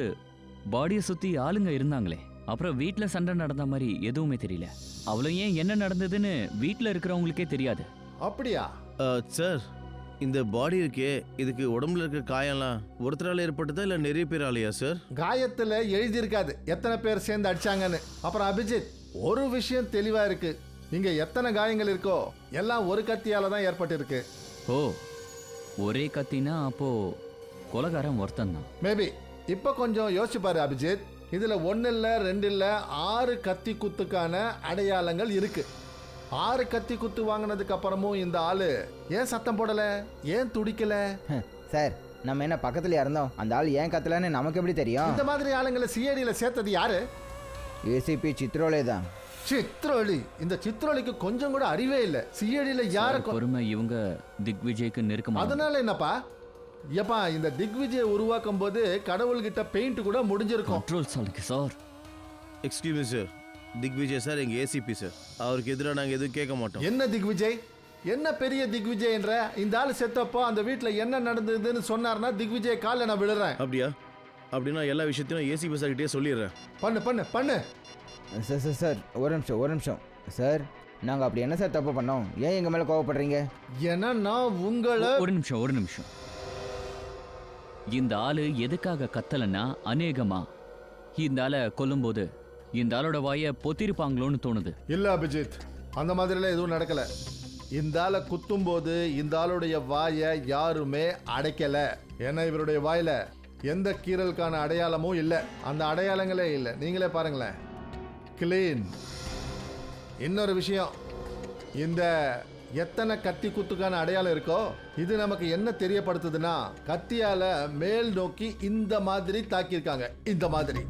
பாடியை சுற்றி ஆளுங்க இருந்தாங்களே. அப்புறம் வீட்டில் சண்டை நடந்த மாதிரி எதுவுமே தெரியல. அவ்வளோ ஏன் என்ன நடந்ததுன்னு வீட்டில் இருக்கிறவங்களுக்கே தெரியாது. அப்படியா? சார், இந்த பாடி இருக்கே, இதுக்கு உடம்புல இருக்க காயம்லாம் ஒருத்தரால ஏற்பட்டதா இல்லை நிறைய பேர் ஆலையா சார்? காயத்துல எழுதியிருக்காது எத்தனை பேர் சேர்ந்து அடிச்சாங்கன்னு. அப்புறம் அபிஜித், ஒரு விஷயம் தெளிவா இருக்கு. இங்க எத்தனை காயங்கள் இருக்கோ எல்லாம் ஒரு கத்தியால தான் ஏற்பட்டிருக்கு. ஓ, ஒரே கத்தினா அப்போ கொலகாரம் ஒருத்தன் தான். மேபி. இப்போ கொஞ்சம் யோசிச்சு பாரு அபிஜித். இதுல 1 இல்ல 2 இல்ல 6 கத்தி குத்துக்கான அடையாளங்கள் இருக்கு. 6 கத்தி குத்து வாங்கினதுக்கு அப்புறமும் இந்த ஆளு ஏன் சத்தம் போடல, ஏன் துடிக்கல? சார், நம்ம என்ன பக்கத்துலயா இருந்தோம்? அந்த ஆள் ஏன் கத்தலன்னு நமக்கு எப்படி தெரியும்? இந்த மாதிரி ஆளுங்களை சிஐடியில் சேர்த்தது யாரு? ஏசிபி சித்ரோலே தான். சித்ரோலி. இந்த சித்ரோலிக்கு கொஞ்சம் கூட அறிவே இல்லை. சிஐடியில் யார பொறுமை, இவங்க திக்விஜய்க்கு நெருக்கமா. அதனால என்னப்பா? ஏப்பா, இந்த திக்விஜயை உருவாக்கும் போது கடவுள்கிட்ட பெயிண்ட் கூட முடிஞ்சிருக்கும். கண்ட்ரோல் சாலுங்க sir. Excuse me sir, Digvijay sir எங்கள் ஏசிபி சார். அவருக்கு எதிராக நாங்கள் எதுவும் கேட்க மாட்டோம். என்ன திக்விஜய்? என்ன பெரிய திக்விஜய் என்ற? இந்த ஆள் செத்தப்போ அந்த வீட்டில் என்ன நடந்ததுன்னு சொன்னார்னா திக்விஜய் காலில் நான் விழுறேன். அப்படியா? அப்படின்னா எல்லா விஷயத்தையும் ஏசிபி சார் கிட்டே சொல்லிடுறேன். பண்ணு பண்ணு பண்ணு. சார் சார் சார், ஒரு நிமிஷம் சார். நாங்கள் அப்படி என்ன சார் தப்பு பண்ணோம்? ஏன் எங்கள் மேலே கோவப்படுறீங்க? ஏன்னா நான் உங்களை ஒரு நிமிஷம். இந்த ஆளு எதுக்காக கத்தலன்னா, அநேகமா இந்த ஆளை கொல்லும்போது இந்த ஆளோட வாயை பொத்திருப்பாங்களோன்னு தோணுது. இல்ல அபிஜித், அந்த மாதிரிலாம் எதுவும் நடக்கல. இந்த ஆளை குத்தும் போது இந்த ஆளுடைய வாயை யாருமே அடைக்கல. ஏன்னா இவருடைய வாயில எந்த கீறலுக்கான அடையாளமும் இல்லை. அந்த அடையாளங்களே இல்லை. நீங்களே பாருங்களேன், கிளீன். இன்னொரு விஷயம், இந்த எத்தனை கத்தி குத்துக்கான அடையாளம் இருக்கோ இது நமக்கு என்ன தெரியப்படுத்துதுன்னா, கத்தியால மேல் நோக்கி இந்த மாதிரி தாக்கியிருக்காங்க. இந்த மாதிரி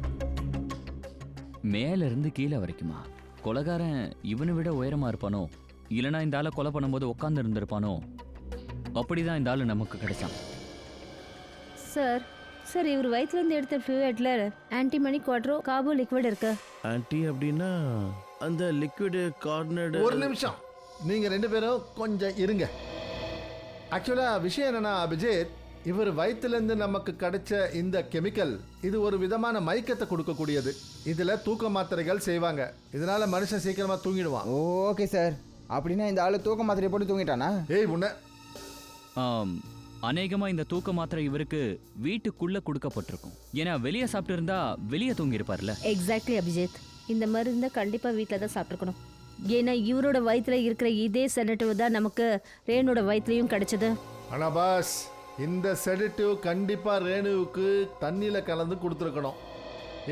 மேல இருந்து கீழே வரைக்குமா? கொலைகாரன் இவனை விட உயரமா இருப்பானோ, இல்லைனா இந்த ஆளை கொலை பண்ணும்போது உட்காந்து இருந்திருப்பானோ? அப்படிதான் இந்த ஆளு நமக்கு கிடைச்சான். சார் இவர் வயிற்றுலேருந்து எடுத்த ஃப்ளூயிட்ல ஆன்டிமனி குவாட்ரோ காபோ லிக்விட் இருக்கு. ஆன்டி அப்படின்னா அந்த லிக்விடு கார்னடு. ஒரு நிமிஷம், நீங்க 2 பேரும் கொஞ்சம் இருங்க. ஆக்சுவலா விஷயம் என்னன்னா அபிஜித், இவர் வயிற்றுலேருந்து நமக்கு கிடைச்ச இந்த கெமிக்கல் இது ஒரு விதமான மயக்கத்தை கொடுக்கக்கூடியது. இதுல தூக்க மாத்திரைகள் செய்வாங்க. இதனால மனுஷன் சீக்கிரமா தூங்கிடுவான். ஓகே சார், அப்படின்னா இந்த ஆள் தூக்க மாத்திரையை போட்டு தூங்கிட்டானா? ஏய் உன்ன அநேகமா இந்த தூக்க மாத்திரை இவருக்கு வீட்டுக்குள்ள கொடுக்கப்பட்டிருக்கும். ஏன்னா வெளியே சாப்பிட்டு இருந்தா வெளியே தூங்கி இருப்பார்ல. எக்ஸாக்ட்லி அபிஜித், இந்த மருந்தை கண்டிப்பா வீட்டில் தான் சாப்பிட்ருக்கணும். ஏன்னா இவரோட வயிற்றுல இருக்கிற இதே செடேட்டிவ் தான் நமக்கு ரேணுவோட வயிற்றுலையும் கிடைச்சது. ஆனா பாஸ், இந்த செடேட்டிவ் கண்டிப்பா ரேணுவுக்கு தண்ணியில கலந்து கொடுத்துருக்கணும்.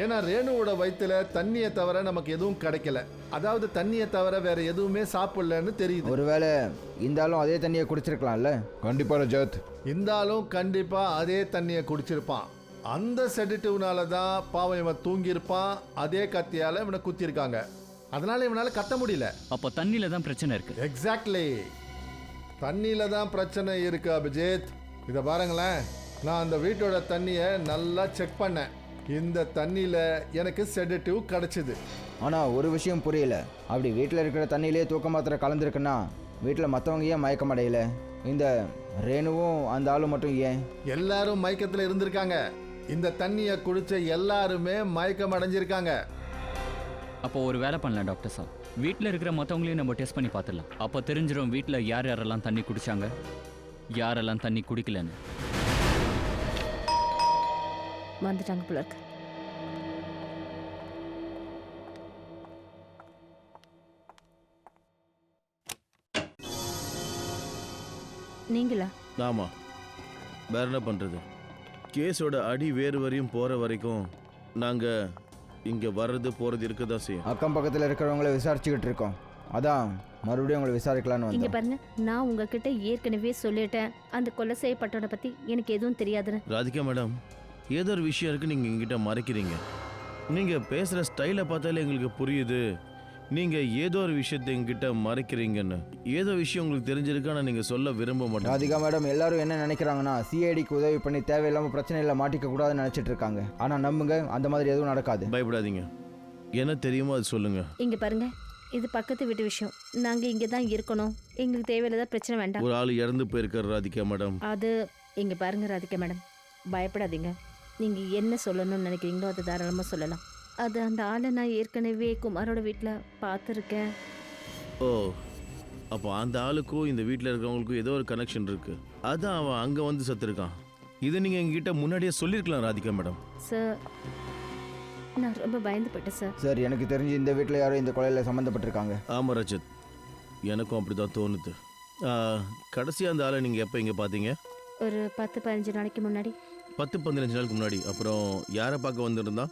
ஏன்னா ரேணுவோட வயிற்றுல தண்ணியை தவிர நமக்கு எதுவும் கிடைக்கல. அதாவது தண்ணியை தவிர வேற எதுவுமே சாப்பிடலன்னு தெரியுது. ஒருவேளை இந்த ஆளும் அதே தண்ணியை குடிச்சிருக்கலாம்ல? கண்டிப்பா ரஜத், இந்த ஆளும் கண்டிப்பா அதே தண்ணியை குடிச்சிருப்பான். அந்த செடேட்டிவ்னால தான் பாவம் இவன் தூங்கியிருப்பான். அதே கத்தியால இவனை குத்திருக்காங்க. அதனால இவனால கத்த முடியல. அப்போ தண்ணியில தான் பிரச்சனை இருக்கு. எக்ஸாக்ட்லி, தண்ணியில தான் பிரச்சனை இருக்கு அபிஜித். இதை பாருங்களேன், நான் அந்த வீட்டோட தண்ணியை நல்லா செக் பண்ணேன். இந்த தண்ணியில எனக்கு செடேட்டிவ் கிடைச்சது. ஆனால் ஒரு விஷயம் புரியல. அப்படி வீட்டில் இருக்கிற தண்ணியிலே தூக்க மாத்திரை கலந்துருக்குன்னா வீட்டில் மற்றவங்க ஏன் மயக்கம் அடையல? இந்த ரேணுவும் அந்த ஆளும் மட்டும் ஏன்? எல்லாரும் மயக்கத்தில் இருந்திருக்காங்க. இந்த தண்ணியை குடிச்ச எல்லாருமே மயக்கம் அடைஞ்சிருக்காங்க. அப்போ ஒரு வேலை பண்ணலாம் டாக்டர் சார், வீட்டில் இருக்கிற மற்றவங்களையும் நம்ம டெஸ்ட் பண்ணி பார்த்துடலாம். அப்போ தெரிஞ்சிடும் வீட்டில் யார் யாரெல்லாம் தண்ணி குடிச்சாங்க, யாரெல்லாம் தண்ணி குடிக்கலன்னு. வந்துட்டாங்க போல இருக்கு. நீங்களா? ஆமா, வேற என்ன பண்றது? கேஸோட அடி வேறு வரையும் போற வரைக்கும் நாங்க இங்கே வர்றது போகிறது இருக்க தான் செய்யும். அக்கம் பக்கத்தில் இருக்கிறவங்கள விசாரிச்சுக்கிட்டு இருக்கோம். அதான் மறுபடியும் உங்களை விசாரிக்கலான்னு இங்க வந்தோம். பாருங்க, நான் உங்ககிட்ட ஏற்கனவே சொல்லிட்டேன், அந்த கொலை செய்யப்பட்டவனை பத்தி எனக்கு எதுவும் தெரியாதுன்னு. ராதிகா மேடம், ஏதோ ஒரு விஷயம் இருக்கு, நீங்கள் எங்கிட்ட மறைக்கிறீங்க. நீங்கள் பேசுகிற ஸ்டைலை பார்த்தாலே எங்களுக்கு புரியுது நீங்கள் ஏதோ ஒரு விஷயத்தை எங்கிட்ட மறைக்கிறீங்கன்னு. ஏதோ விஷயம் உங்களுக்கு தெரிஞ்சிருக்கு, ஆனால் நீங்கள் சொல்ல விரும்ப மாட்டேன். ராதிகா மேடம், எல்லாரும் என்ன நினைக்கிறாங்கன்னா சிஐடிக்கு உதவி பண்ணி தேவையில்லாமல் பிரச்சனையில் மாட்டிக்க கூடாதுன்னு நினச்சிட்டு இருக்காங்க. ஆனால் நம்புங்க, அந்த மாதிரி எதுவும் நடக்காது. பயப்படாதீங்க. என்ன தெரியுமோ அது சொல்லுங்கள். இங்க பாருங்க, இது பக்கத்து வீட்டு விஷயம். நாங்க இங்க தான் இருக்கணும். எங்களுக்கு தேவையில்லாத பிரச்சனை வேண்டாம். ஒரு ஆள் இறந்து போயிருக்கார் ராதிகா மேடம். அது இங்க பாருங்க ராதிகா மேடம், பயப்படாதீங்க. நீங்க என்ன சொல்லணும்னு நினைக்கிறீங்களோ அதை தாராளமா சொல்லலாம். அது அந்த ஆளை நான் ஏற்கனவே குமாரோட வீட்டில் பார்த்துருக்கேன். ஓ, அப்போ அந்த ஆளுக்கும் இந்த வீட்டில் இருக்கிறவங்களுக்கும் ஏதோ ஒரு கனெக்ஷன் இருக்கு. அதான் அவன் அங்கே வந்து செத்துருக்கான். இதை நீங்கள் எங்ககிட்ட முன்னாடியே சொல்லியிருக்கலாம் ராதிகா மேடம். சார், நான் ரொம்ப பயந்து போயிட்டேன் சார். சார், எனக்கு தெரிஞ்சு இந்த வீட்டில் யாரும் இந்த கொலையில் சம்மந்தப்பட்டிருக்காங்க. ஆமாம் ரஜத், எனக்கும் அப்படி தான் தோணுது. கடைசியாக அந்த ஆளை நீங்கள் எப்போ இங்கே பார்த்தீங்க? ஒரு 10-15 நாளைக்கு முன்னாடி. 10-15 நாளுக்கு முன்னாடி. அப்புறம் யாரை பார்க்க வந்திருந்தா?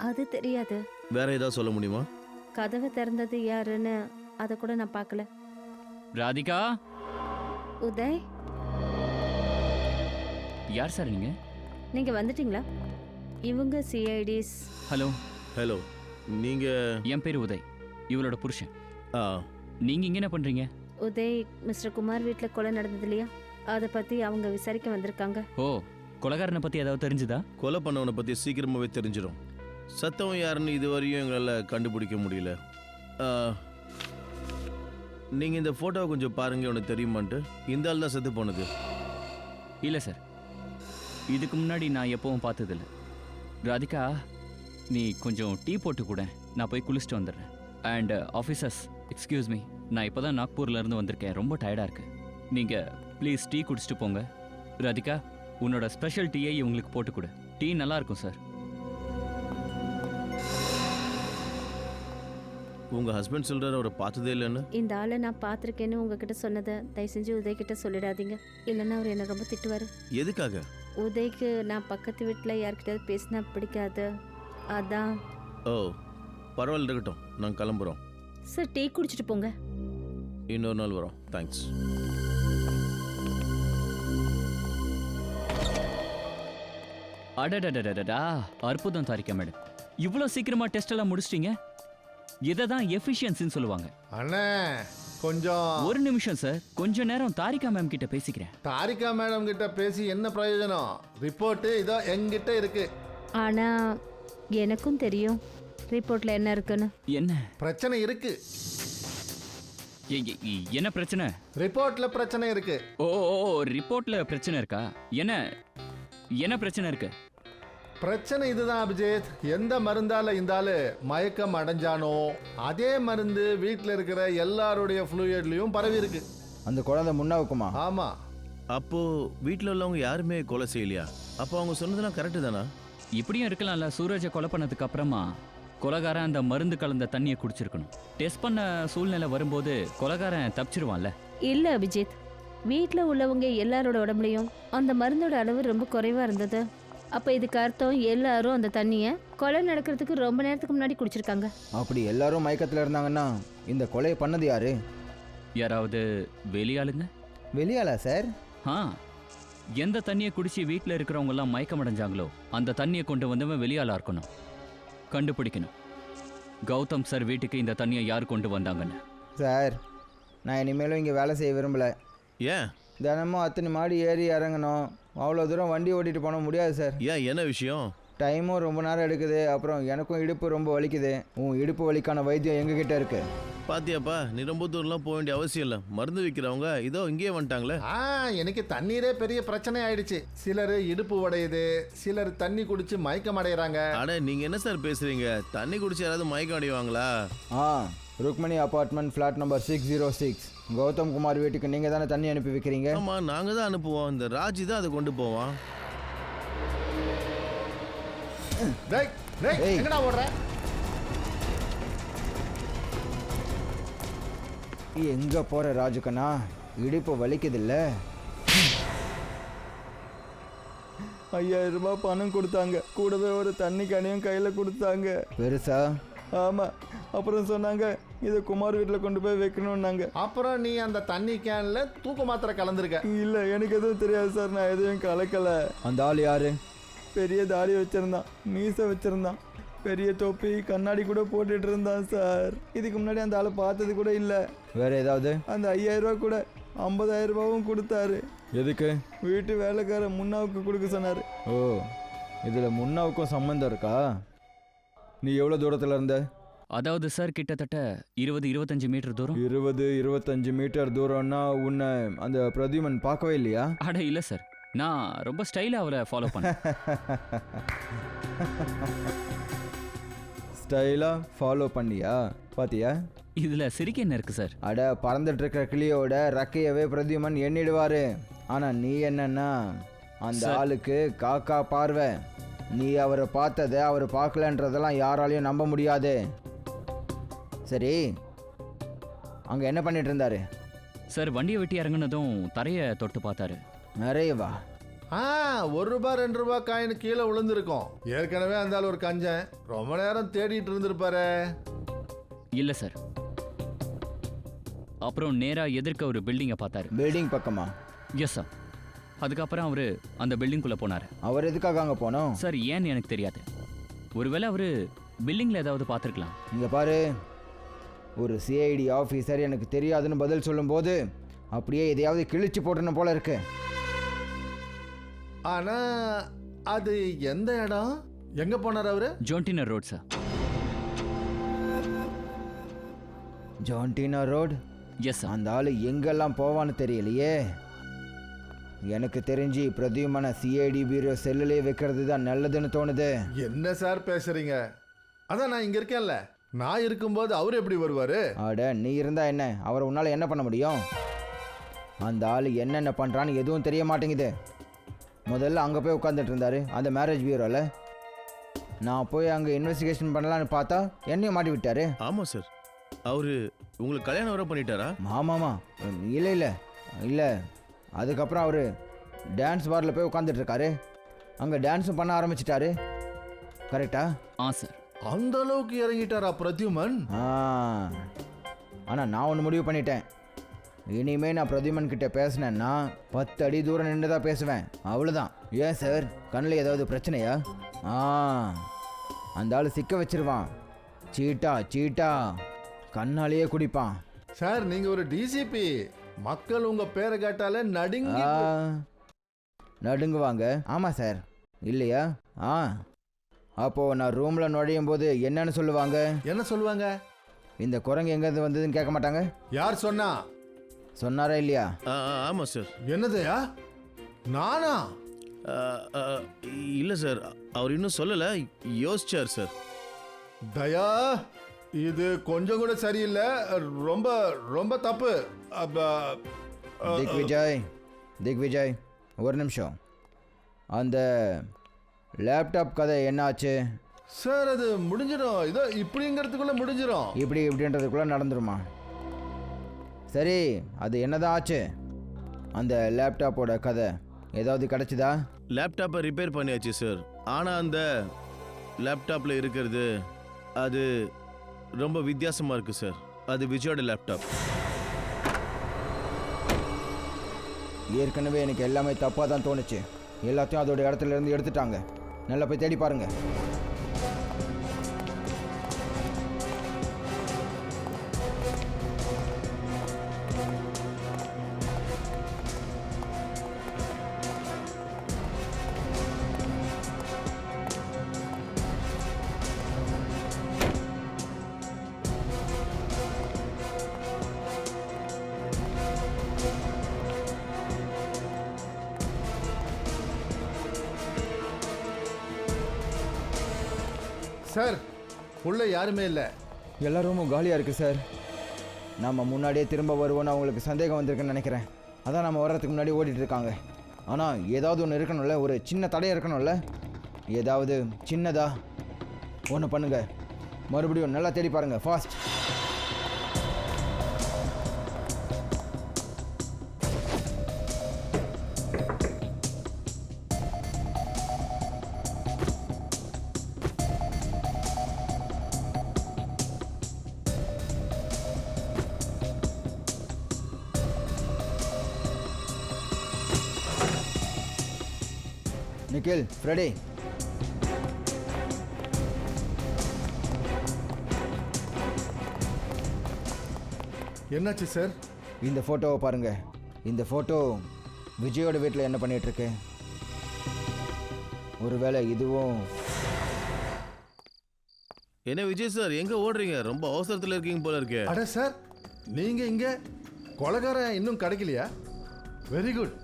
அது தெரியாது. வேற ஏதாவது சொல்ல முடியுமா? கதவை திறந்தது யாருன்னு அதை கூட நான் பார்க்கல. ராதிகா, உதய், யார் சார் நீங்க? நீங்க வந்துட்டீங்களா? இவங்க சிஐடிஸ். ஹலோ. ஹலோ, நீங்கள்? என் பேர் உதய், இவளோட புருஷன். ஆ, நீங்க இங்க என்ன பண்றீங்க? உதய், மிஸ்டர் குமார் வீட்டில் கொலை நடந்தது இல்லையா, அதை பற்றி அவங்க விசாரிக்க வந்திருக்காங்க. ஓ, கொலைகாரனை பத்தி ஏதாவது தெரிஞ்சுதா? கொலை பண்ணவனை பற்றி சீக்கிரமாகவே தெரிஞ்சிடும். சத்தவன் யாருன்னு இதுவரையும் எங்களால் கண்டுபிடிக்க முடியல. நீங்கள் இந்த ஃபோட்டோவை கொஞ்சம் பாருங்க, உனக்கு தெரியுமான்ட்டு. இந்த ஆள் தான் செத்து போனது. இல்லை சார், இதுக்கு முன்னாடி நான் எப்பவும் பார்த்ததில்ல. ராதிகா, நீ கொஞ்சம் டீ போட்டு கூட, நான் போய் குளிச்சுட்டு வந்துடுறேன். அண்ட் ஆஃபீஸர்ஸ், எக்ஸ்கியூஸ் மீ, நான் இப்போ தான் நாக்பூர்லேருந்து வந்திருக்கேன், ரொம்ப டயர்டாக இருக்கு. நீங்கள் ப்ளீஸ் டீ குடிச்சிட்டு போங்க. ராதிகா, உன்னோட ஸ்பெஷல் டீயை இவங்களுக்கு போட்டு கொடு. டீ நல்லா இருக்கும் சார். உங்கள் ஹஸ்பண்ட் சொல்கிறார் அவரை பார்த்ததே இல்லைன்னு. இந்த ஆளை நான் பார்த்துருக்கேன்னு உங்ககிட்ட சொன்னதை தயவு செஞ்சு உதய் கிட்ட சொல்லிடாதீங்க, இல்லைன்னா அவர் என்னை ரொம்ப திட்டுவார். எதுக்காக? உதய்க்கு நான் பக்கத்து வீட்டில் யார்கிட்டயாவது பேசினா பிடிக்காது, அதான். ஓ, பரவாயில்ல, இருக்கட்டும், நாங்கள் கிளம்புறோம். சார், டீ குடிச்சிட்டு போங்க. இன்னொரு நாள் வரோம். தேங்க்ஸ். அடடடடடா, அற்புதம் தாரிகா மேடம், இவ்வளோ சீக்கிரமா டெஸ்ட் எல்லாம் முடிச்சிட்டீங்க. இதை தான் எஃபிஷியன்சின்னு சொல்லுவாங்க. அண்ணே, கொஞ்சம் ஒரு நிமிஷம் சார், கொஞ்ச நேரம் தாரிகா மேம் கிட்ட பேசிக்கிறேன். தாரிகா மேடம் கிட்ட பேசி என்ன பிரயோஜனம்? ரிப்போர்ட்டு இதோ என்கிட்ட இருக்கு. ஆனால் எனக்கும் தெரியும் ரிப்போர்ட்டில் என்ன இருக்குன்னு. என்ன பிரச்சனை இருக்கு. என்ன பிரச்சனை? ரிப்போர்ட்ல பிரச்சனை இருக்கு. ஓ, ரிப்போர்ட்ல பிரச்சனை இருக்கா? என்ன என்ன பிரச்சனை இருக்கு? பிரச்சனை இதுதான் அபிஜித். எந்த மருந்தால இந்த ஆளு மயக்கம் அடைஞ்சானோ அதே மருந்து வீட்டில் இருக்கிற எல்லாருடைய ஃப்ளூயிட்லையும் பரவி இருக்கு. அந்த குழந்தை முன்னாவுக்குமா? ஆமா. அப்போது வீட்டில் உள்ளவங்க யாருமே கொலை செய்யலையா? அப்போ அவங்க சொன்னதெல்லாம் கரெக்டு தானா? இப்படியும் இருக்கலாம்ல. சூரஜை கொலை பண்ணதுக்கு அப்புறமா கொலைகாரன் அந்த மருந்து கலந்த தண்ணியை குடிச்சிருக்கணும். டெஸ்ட் பண்ண சூழ்நிலை வரும்போது கொலைகாரன் தப்பிச்சிருவான்ல. இல்லை அபிஜித், வீட்டில் உள்ளவங்க எல்லாரோட உடம்புலையும் அந்த மருந்தோட அளவு ரொம்ப குறைவாக இருந்தது. அப்போ இதுக்கு அர்த்தம் எல்லாரும் அந்த தண்ணியை கொலை நடக்கிறதுக்கு ரொம்ப நேரத்துக்கு முன்னாடி குடிச்சிருக்காங்க. அப்படி எல்லாரும் மயக்கத்தில் இருந்தாங்கன்னா இந்த கொலையை பண்ணது யாரு? யாராவது வெளியாளுங்க? வெளியாளா சார்? ஆ, எந்த தண்ணியை குடிச்சு வீட்டில் இருக்கிறவங்க எல்லாம் மயக்கம் அடைஞ்சாங்களோ அந்த தண்ணியை கொண்டு வந்தவன் வெளியாளா இருக்கணும். கண்டுபிடிக்கணும் கௌதம் சார் வீட்டுக்கு இந்த தண்ணியை யார் கொண்டு வந்தாங்கன்னு. சார், நான் இனிமேலும் இங்கே வேலை செய்ய விரும்பலை. ஏன்? தினமும் அத்தனை மாடி ஏறி இறங்கணும், அவ்வளோ தூரம் வண்டி ஓட்டிகிட்டு போன முடியாது சார். ஏன், என்ன விஷயம்? டைமும் ரொம்ப நேரம் எடுக்குது, அப்புறம் எனக்கும் இடுப்பு ரொம்ப வலிக்குது. உன் இடுப்பு வலிக்கான வைத்தியம் எங்ககிட்ட இருக்கு. பாத்தியாப்பா, நீ ரொம்ப தூரம்லாம் போக வேண்டிய அவசியம் இல்லை. மருந்து விற்கிறவங்க இதோ இங்கேயே வந்துட்டாங்களே. எனக்கு தண்ணீரே பெரிய பிரச்சனை ஆயிடுச்சு. சிலர் இடுப்பு உடையுது, சிலர் தண்ணி குடிச்சு மயக்கம் அடைகிறாங்க. அட, நீங்க என்ன சார் பேசுறீங்க? தண்ணி குடிச்சு யாராவது மயக்கம் அடைவாங்களா? Rukmani apartment flat number 606 Gautam Kumar வீட்டுக்கு நீங்கள் தானே தண்ணி அனுப்பி வைக்கிறீங்க? ஆமா, நாங்கள் தான் அனுப்புவோம். இந்த ராஜி தான் அதை கொண்டு போவான். எங்கடா ஓடுற? எங்க போற ராஜுக்கண்ணா? இடுப்பு வலிக்குது இல்ல? 5000 ரூபாய் பணம் கொடுத்தாங்க. கூடவே ஒரு தண்ணி கேனையும் கையில் கொடுத்தாங்க. பெருசா? ஆமாம். அப்புறம் சொன்னாங்க இதை குமார் வீட்டில் கொண்டு போய் வைக்கணும்னாங்க. அப்புறம் நீ அந்த தண்ணி கேன்ல தூக்க மாத்திரை கலந்துருக்க. இல்லை, எனக்கு எதுவும் தெரியாது சார், நான் எதுவும் கலக்கலை. அந்த ஆள் யாரு? பெரிய தாடி வச்சிருந்தான், மீசை வச்சிருந்தான், பெரிய தொப்பி, கண்ணாடி கூட போட்டுட்டு இருந்தான் சார். இதுக்கு முன்னாடி அந்த ஆளை பார்த்தது கூட இல்லை. வேற ஏதாவது? அந்த 5000 ரூபா கூட 50000 ரூபாவும் கொடுத்தாரு. எதுக்கு? வீட்டு வேலைக்கார முன்னாவுக்கு கொடுக்க சொன்னார். ஓ, இதில் முன்னாவுக்கும் சம்மந்தம் இருக்கா? நீ எவ்வளோ தூரத்தில் இருந்த? அதாவது சார் கிட்டத்தட்ட 20-25 மீட்டர் தூரம். 20-25 மீட்டர் தூரம்னா உன்னை அந்த பிரத்யுமன் பார்க்கவே இல்லையா? அட இல்லை சார், நான் ரொம்ப ஸ்டைலாக அவரை ஃபாலோ பண்ணேன். ஸ்டைலாக ஃபாலோ பண்ணியா? பாத்தியா? இதில் சிரிக்க என்ன இருக்கு சார்? அட, பறந்துட்டு இருக்கிற கிளியோட ரக்கையவே பிரத்யுமன் எண்ணிடுவாரு. ஆனால் நீ என்னன்னா அந்த ஆளுக்கு காக்கா பார்வை. நீ அவரை பார்த்ததை அவர் பார்க்கலன்றதெல்லாம் யாராலையும் நம்ப முடியாது. சரி, அங்கே என்ன பண்ணிட்டு இருந்தாரு? சார் வண்டியை வெட்டி இறங்குனதும் தரையை தொட்டு பார்த்தாரு. நிறையவா? ₹1 ₹2 காயின் கீழே விழுந்திருக்கும். ஏற்கனவே அந்த ஆள் ஒரு கஞ்சன், ரொம்ப நேரம் தேடிட்டு இருந்திருப்பாரு. இல்லை சார். அப்புறம் நேராக எதிர்க்க ஒரு பில்டிங்கை பார்த்தாரு. பில்டிங் பக்கமா? Yes sir. அதுக்கப்புறம் அவர் அந்த பில்டிங்குள்ளே போனார். அவர் எதுக்காக அங்கே போனோம்? சார் ஏன்னு எனக்கு தெரியாது. ஒருவேளை அவர் பில்டிங்கில் ஏதாவது பார்த்துருக்கலாம். இங்கே பாரு, ஒரு சிஐடி ஆஃபீஸர் எனக்கு தெரியாதுன்னு பதில் சொல்லும்போது அப்படியே எதையாவது கிழிச்சு போட்டணும் போல இருக்கு. ஆனா அது எந்த இடம்? எங்க போனார் அவரு? ஜோன்டினர் ரோட் சார். ஜான்டினா ரோடு? Yes sir. அந்த ஆள் எங்கெல்லாம் போவான்னு தெரியலையே. எனக்கு தெரிஞ்சு பிரத்யுமனை சிஐடி பீரோ செல்லுலே வைக்கிறது தான் நல்லதுன்னு தோணுது. என்ன சார் பேசுறீங்க? அதான் நான் இங்க இருக்கேன்ல. நான் இருக்கும்போது அவர் எப்படி வருவாரு? அட, நீ இருந்தா என்ன, அவரை உன்னால என்ன பண்ண முடியும்? அந்த ஆள் என்னென்ன பண்ணுறான்னு எதுவும் தெரிய மாட்டேங்குது. முதல்ல அங்கே போய் உட்காந்துட்டு இருந்தாரு அந்த மேரேஜ் பியூரோவில். நான் போய் அங்கே இன்வெஸ்டிகேஷன் பண்ணலான்னு பார்த்தா என்னையும் மாட்டி விட்டாரு. ஆமாம் சார். அவரு உங்களுக்கு கல்யாணம் வர பண்ணிட்டாரா? மாமாமா, இல்லை இல்லை இல்லை. அதுக்கப்புறம் அவர் டான்ஸ் பாரில் போய் உட்காந்துட்டு இருக்காரு. அங்கே டான்ஸும் பண்ண ஆரம்பிச்சிட்டாரு. கரெக்டா? சார். அந்த அளவுக்கு இறங்கிட்டாரா பிரத்யுமன்? ஆனால் நான் ஒன்று முடிவு பண்ணிட்டேன். இனிமே நான் பிரத்யுமன் கிட்ட பேசினேன்னா 10 அடி தூரம் நின்று தான் பேசுவேன். அவ்வளோதான். ஏன் சார், கண்ணில் ஏதாவது பிரச்சனையா? அந்த ஆள் சிக்க வச்சிருவான். சீட்டா சீட்டா கண்ணாலேயே குடிப்பான். சார், நீங்க ஒரு டிசிபி. மக்கள் உங்க பேரை கேட்டாலே நடுங்குவாங்க. ஆமாம் சார். இல்லையா? அப்போது நான் ரூமில் நுழையும் போது என்னன்னு சொல்லுவாங்க? என்ன சொல்லுவாங்க? இந்த குரங்கு எங்கேருந்து வந்ததுன்னு கேட்க மாட்டாங்க? யார் சொன்னா? சொன்னாரா இல்லையா? ஆமாம் சார். என்னதையா? நானா? இல்லை சார், அவர் இன்னும் சொல்லலை, யோசிச்சார் சார். தயா, இது கொஞ்சம் கூட சரியில்லை. ரொம்ப ரொம்ப தப்பு. திக்விஜய், ஒரு நிமிஷம். அந்த லேப்டாப் கதை என்னாச்சு? சார், அது முடிஞ்சிடும். இதோ இப்படிங்கிறதுக்குள்ள முடிஞ்சிடும். இப்படின்றதுக்குள்ள நடந்துருமா? சரி, அது என்னதான் ஆச்சு? அந்த லேப்டாப்போட கதை ஏதாவது கிடைச்சிதா? லேப்டாப்பை ரிப்பேர் பண்ணியாச்சு சார். ஆனால் அந்த லேப்டாப்பில் இருக்கிறது அது ரொம்ப வித்தியாசமாக இருக்குது சார். அது விஜயோட லேப்டாப். ஏற்கனவே எனக்கு எல்லாமே தப்பாக தான் தோணுச்சு. எல்லாத்தையும் அதோட இடத்துல இருந்து எடுத்துட்டாங்க. நல்லா போய் தேடி பாருங்க. சார், உள்ள யாருமே இல்லை. எல்லா ரூமும் காலியாக இருக்குது சார். நம்ம முன்னாடியே திரும்ப வருவோன்னு அவங்களுக்கு சந்தேகம் வந்திருக்குன்னு நினைக்கிறேன். அதான் நம்ம வர்றதுக்கு முன்னாடி ஓடிட்டு இருக்காங்க. ஆனால் ஏதாவது ஒன்று இருக்கணும்ல, ஒரு சின்ன தடை இருக்கணும்ல. ஏதாவது சின்னதா ஒன்று பண்ணுங்க. மறுபடியும் நல்லா தேடி பாருங்கள். ஃபாஸ்ட். நிக்கில், ஃப்ரெடி. என்னாச்சு சார்? இந்த ஃபோட்டோவை பாருங்க. இந்த ஃபோட்டோ விஜயோட வீட்டில் என்ன பண்ணிட்டு இருக்கு? ஒருவேளை இதுவும் என்ன விஜய் சார் எங்க ஓடுறீங்க? ரொம்ப அவசரத்துல இருக்கீங்க போல இருக்கு. அட சார், நீங்க இங்க கொலைகாரன் இன்னும் கிடைக்கலையா? Very good.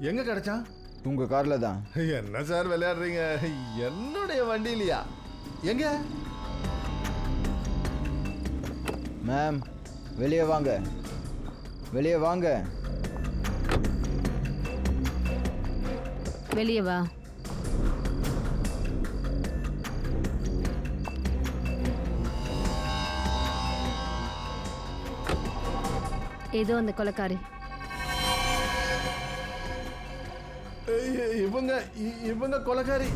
எங்க கிடைச்சான்? உங்க கார்ல தான். என்ன சார் விளையாடுறீங்க? என்னுடைய வண்டியிலையா? எங்க? மேம், வெளியே வாங்க, வெளியே வாங்க. வெளியே வா. ஏதோ அந்த கொலைக்காரி. இவங்க கொலைகாரி.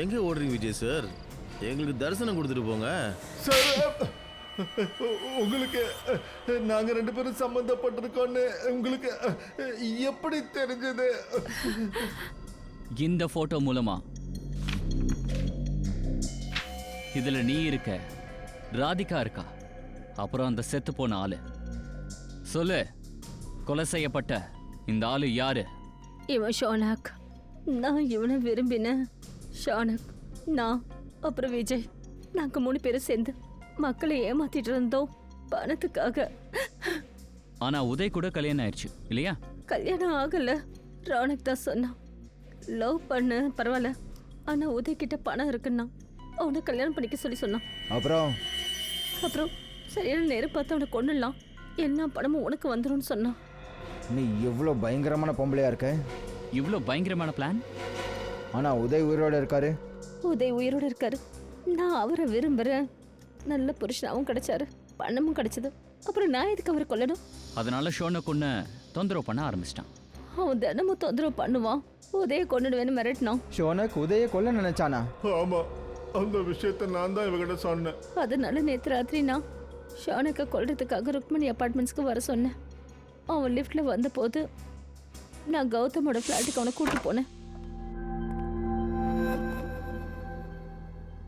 எங்க ஓடுறீங்க விஜய் சார்? எங்களுக்கு தரிசனம் கொடுத்துட்டு போங்க. சார், உங்களுக்கு நாங்க 2 பேரும் சம்பந்தப்பட்டிருக்கோம்னு உங்களுக்கு எப்படி தெரிஞ்சது? இந்த போட்டோ மூலமா இதுல நீ இருக்க, ராதிகா இருக்கா, அப்புறம் அந்த செத்து போன ஆளு. சொல்லு, கொலை செய்யப்பட்ட இந்த ஆளு யாரு? இவன் ஷானாக். நான் இவனை விரும்பினேன். ஷானாக், நான், அப்புறம் விஜய், நாங்க 3 பேரும் சேர்ந்து மக்களை ஏமாத்திட்டு இருந்தோம் பணத்துக்காக. ஆனா உதய் கூட கல்யாணம் ஆயிடுச்சு இல்லையா? கல்யாணம் ஆகல. ராணக் தான் சொன்னான், லவ் பண்ணு பரவாயில்ல, ஆனா உதய் கிட்ட பணம் இருக்குன்னா அவனை கல்யாணம் பண்ணிக்க சொல்லி சொன்னான். அப்புறம் சரியான நேரம் பார்த்து அவனை கொண்டுடலாம், எல்லா பணமும் உனக்கு வந்துடும் சொன்னான். நீ எவ்வளோ பயங்கரமான பொம்பளையா இருக்க. இவ்வளோ பயங்கரமான பிளான். ஆனால் உதய் உயிரோடு இருக்காரு. உதய் உயிரோடு இருக்காரு. நான் அவரை விரும்புகிறேன். நல்ல புருஷனாகவும் கிடைச்சாரு, பணமும் கிடைச்சது. அப்புறம் நான் எதுக்கு அவரை கொல்லணும்? அதனால ஷோனை கொண்டு தொந்தரவு பண்ண ஆரம்பிச்சிட்டான். அவன் தினமும் தொந்தரவு பண்ணுவான். உதய கொண்டுடுவேன்னு மிரட்டினான். ஷோனக் உதய கொல்ல நினைச்சானா? ஆமா, அந்த விஷயத்தை நான் தான் இவகிட்ட சொன்னேன். அதனால நேற்று ராத்திரி நான் ஷானக்கை கொல்றதுக்காக ருக்மணி அப்பார்ட்மெண்ட்ஸ்க்கு வர சொன்னேன். அவன் லிஃப்ட்டில் வந்தபோது நான் கௌதமோட ஃப்ளாட்டுக்கு அவனை கூட்டு போனேன்.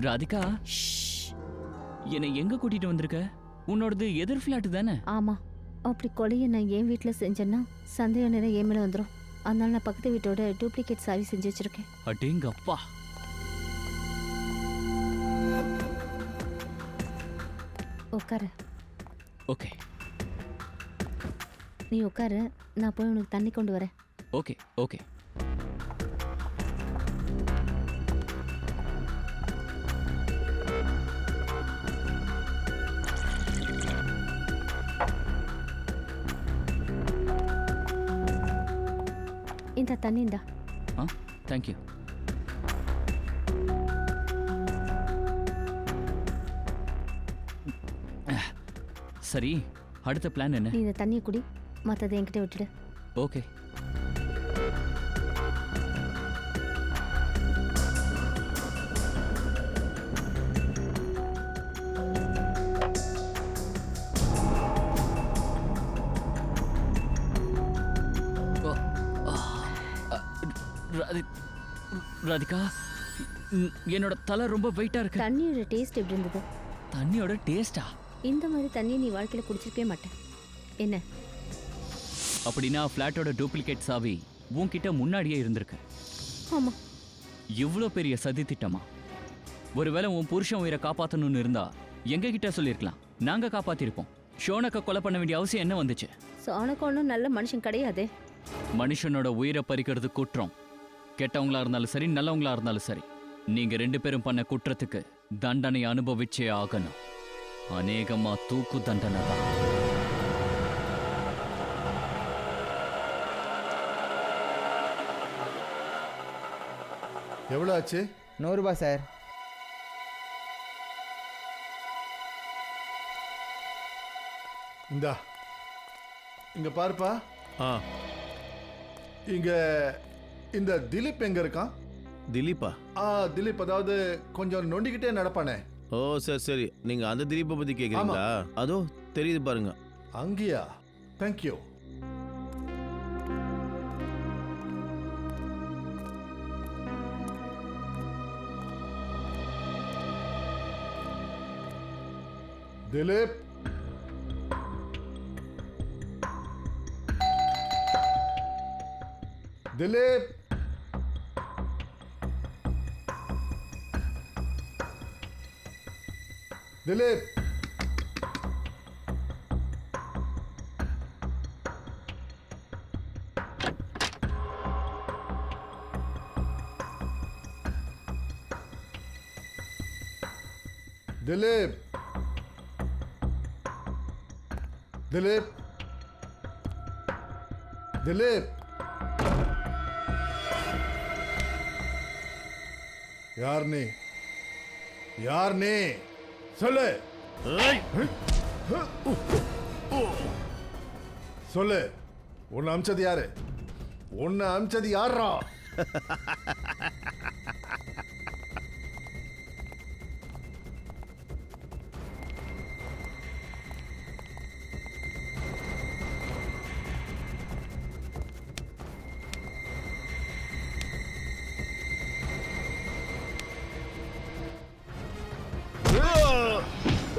ராதிகா, என்னை எங்க கூட்டிட்டு வந்திருக்க? உன்னோடது எதிர் ஃபிளாட் தானே? ஆமாம், அப்படி கொலையை நான் என் வீட்டில் செஞ்சேன்னா சந்தேகம் நேரம் என் மேலே வந்துடும். அதனால நான் பக்கத்து வீட்டோட டூப்ளிகேட் சாவி செஞ்சு வச்சிருக்கேன். அடேங்க அப்பா. உட்காரு. ஓகே நீ உட்காரு, நான் போய் உனக்கு தண்ணி கொண்டு வரேன். Okay okay. இந்த தண்ணி இந்தா. ஆ, தேங்க்யூ. சரி, அடுத்த பிளான் என்ன? நீ இந்த தண்ணியை குடி, மற்றதை என்கிட்ட விட்டுடு. ஓகே. ராதிகா, என்னோட தலை ரொம்ப வெயிட்டா இருக்கு. தண்ணியோட டேஸ்ட் எப்படி இருந்தது? தண்ணியோட டேஸ்டா? இந்த மாதிரி தண்ணியை நீ வாழ்க்கையில் குடிச்சிருக்கவே மாட்டேன். என்ன? அப்படின்னா ஃப்ளாட்டோட டூப்ளிகேட் சாவி உன்கிட்ட முன்னாடியே இருந்திருக்கு. ஆமா. இவ்வளோ பெரிய சதி திட்டமா? ஒருவேளை உன் புருஷன் உயிரை காப்பாற்றணும்னு இருந்தா எங்க கிட்ட சொல்லியிருக்கலாம், நாங்க காப்பாத்திருப்போம். ஷோனக்க கொலை பண்ண வேண்டிய அவசியம் என்ன வந்துச்சு? சோனக்கு ஒன்றும் நல்ல மனுஷன் கிடையாதே. மனுஷனோட உயிரை பறிக்கிறது குற்றம். கெட்டவங்களா இருந்தாலும் சரி, நல்லவங்களா இருந்தாலும் சரி, நீங்க 2 பேரும் பண்ண குற்றத்துக்கு தண்டனை அனுபவிச்சே ஆகணும். அநேகமா தூக்கு தண்டனை தான். எவ்வளோ ஆச்சு? 100 ரூபாய் சார். இந்தா, இங்க பாருப்பா. ஆ, இங்க இந்த திலீப் எங்க இருக்கான்? திலீப்பா? திலீப், அதாவது கொஞ்சம் நொண்டிக்கிட்டே நடப்பானே. ஓ சரி சரி, நீங்க அந்த திலீப்பை பத்தி கேக்குறீங்களா? அதோ தெரியுது பாருங்க. அங்கேயா? தேங்க்யூ. திலீப் திலீப் திலீப் திலீப் திலீப் திலீப் யார் நீ யார் நீ சொல்லு ஏய், சொல்லு உன்னை அமிச்சது யாரு உன்னை அமிச்சது யாரா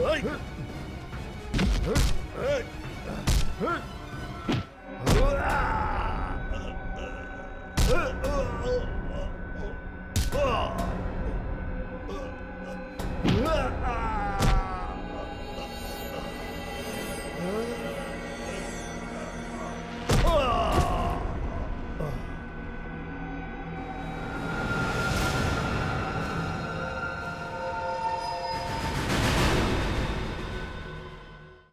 ஏய். Hey!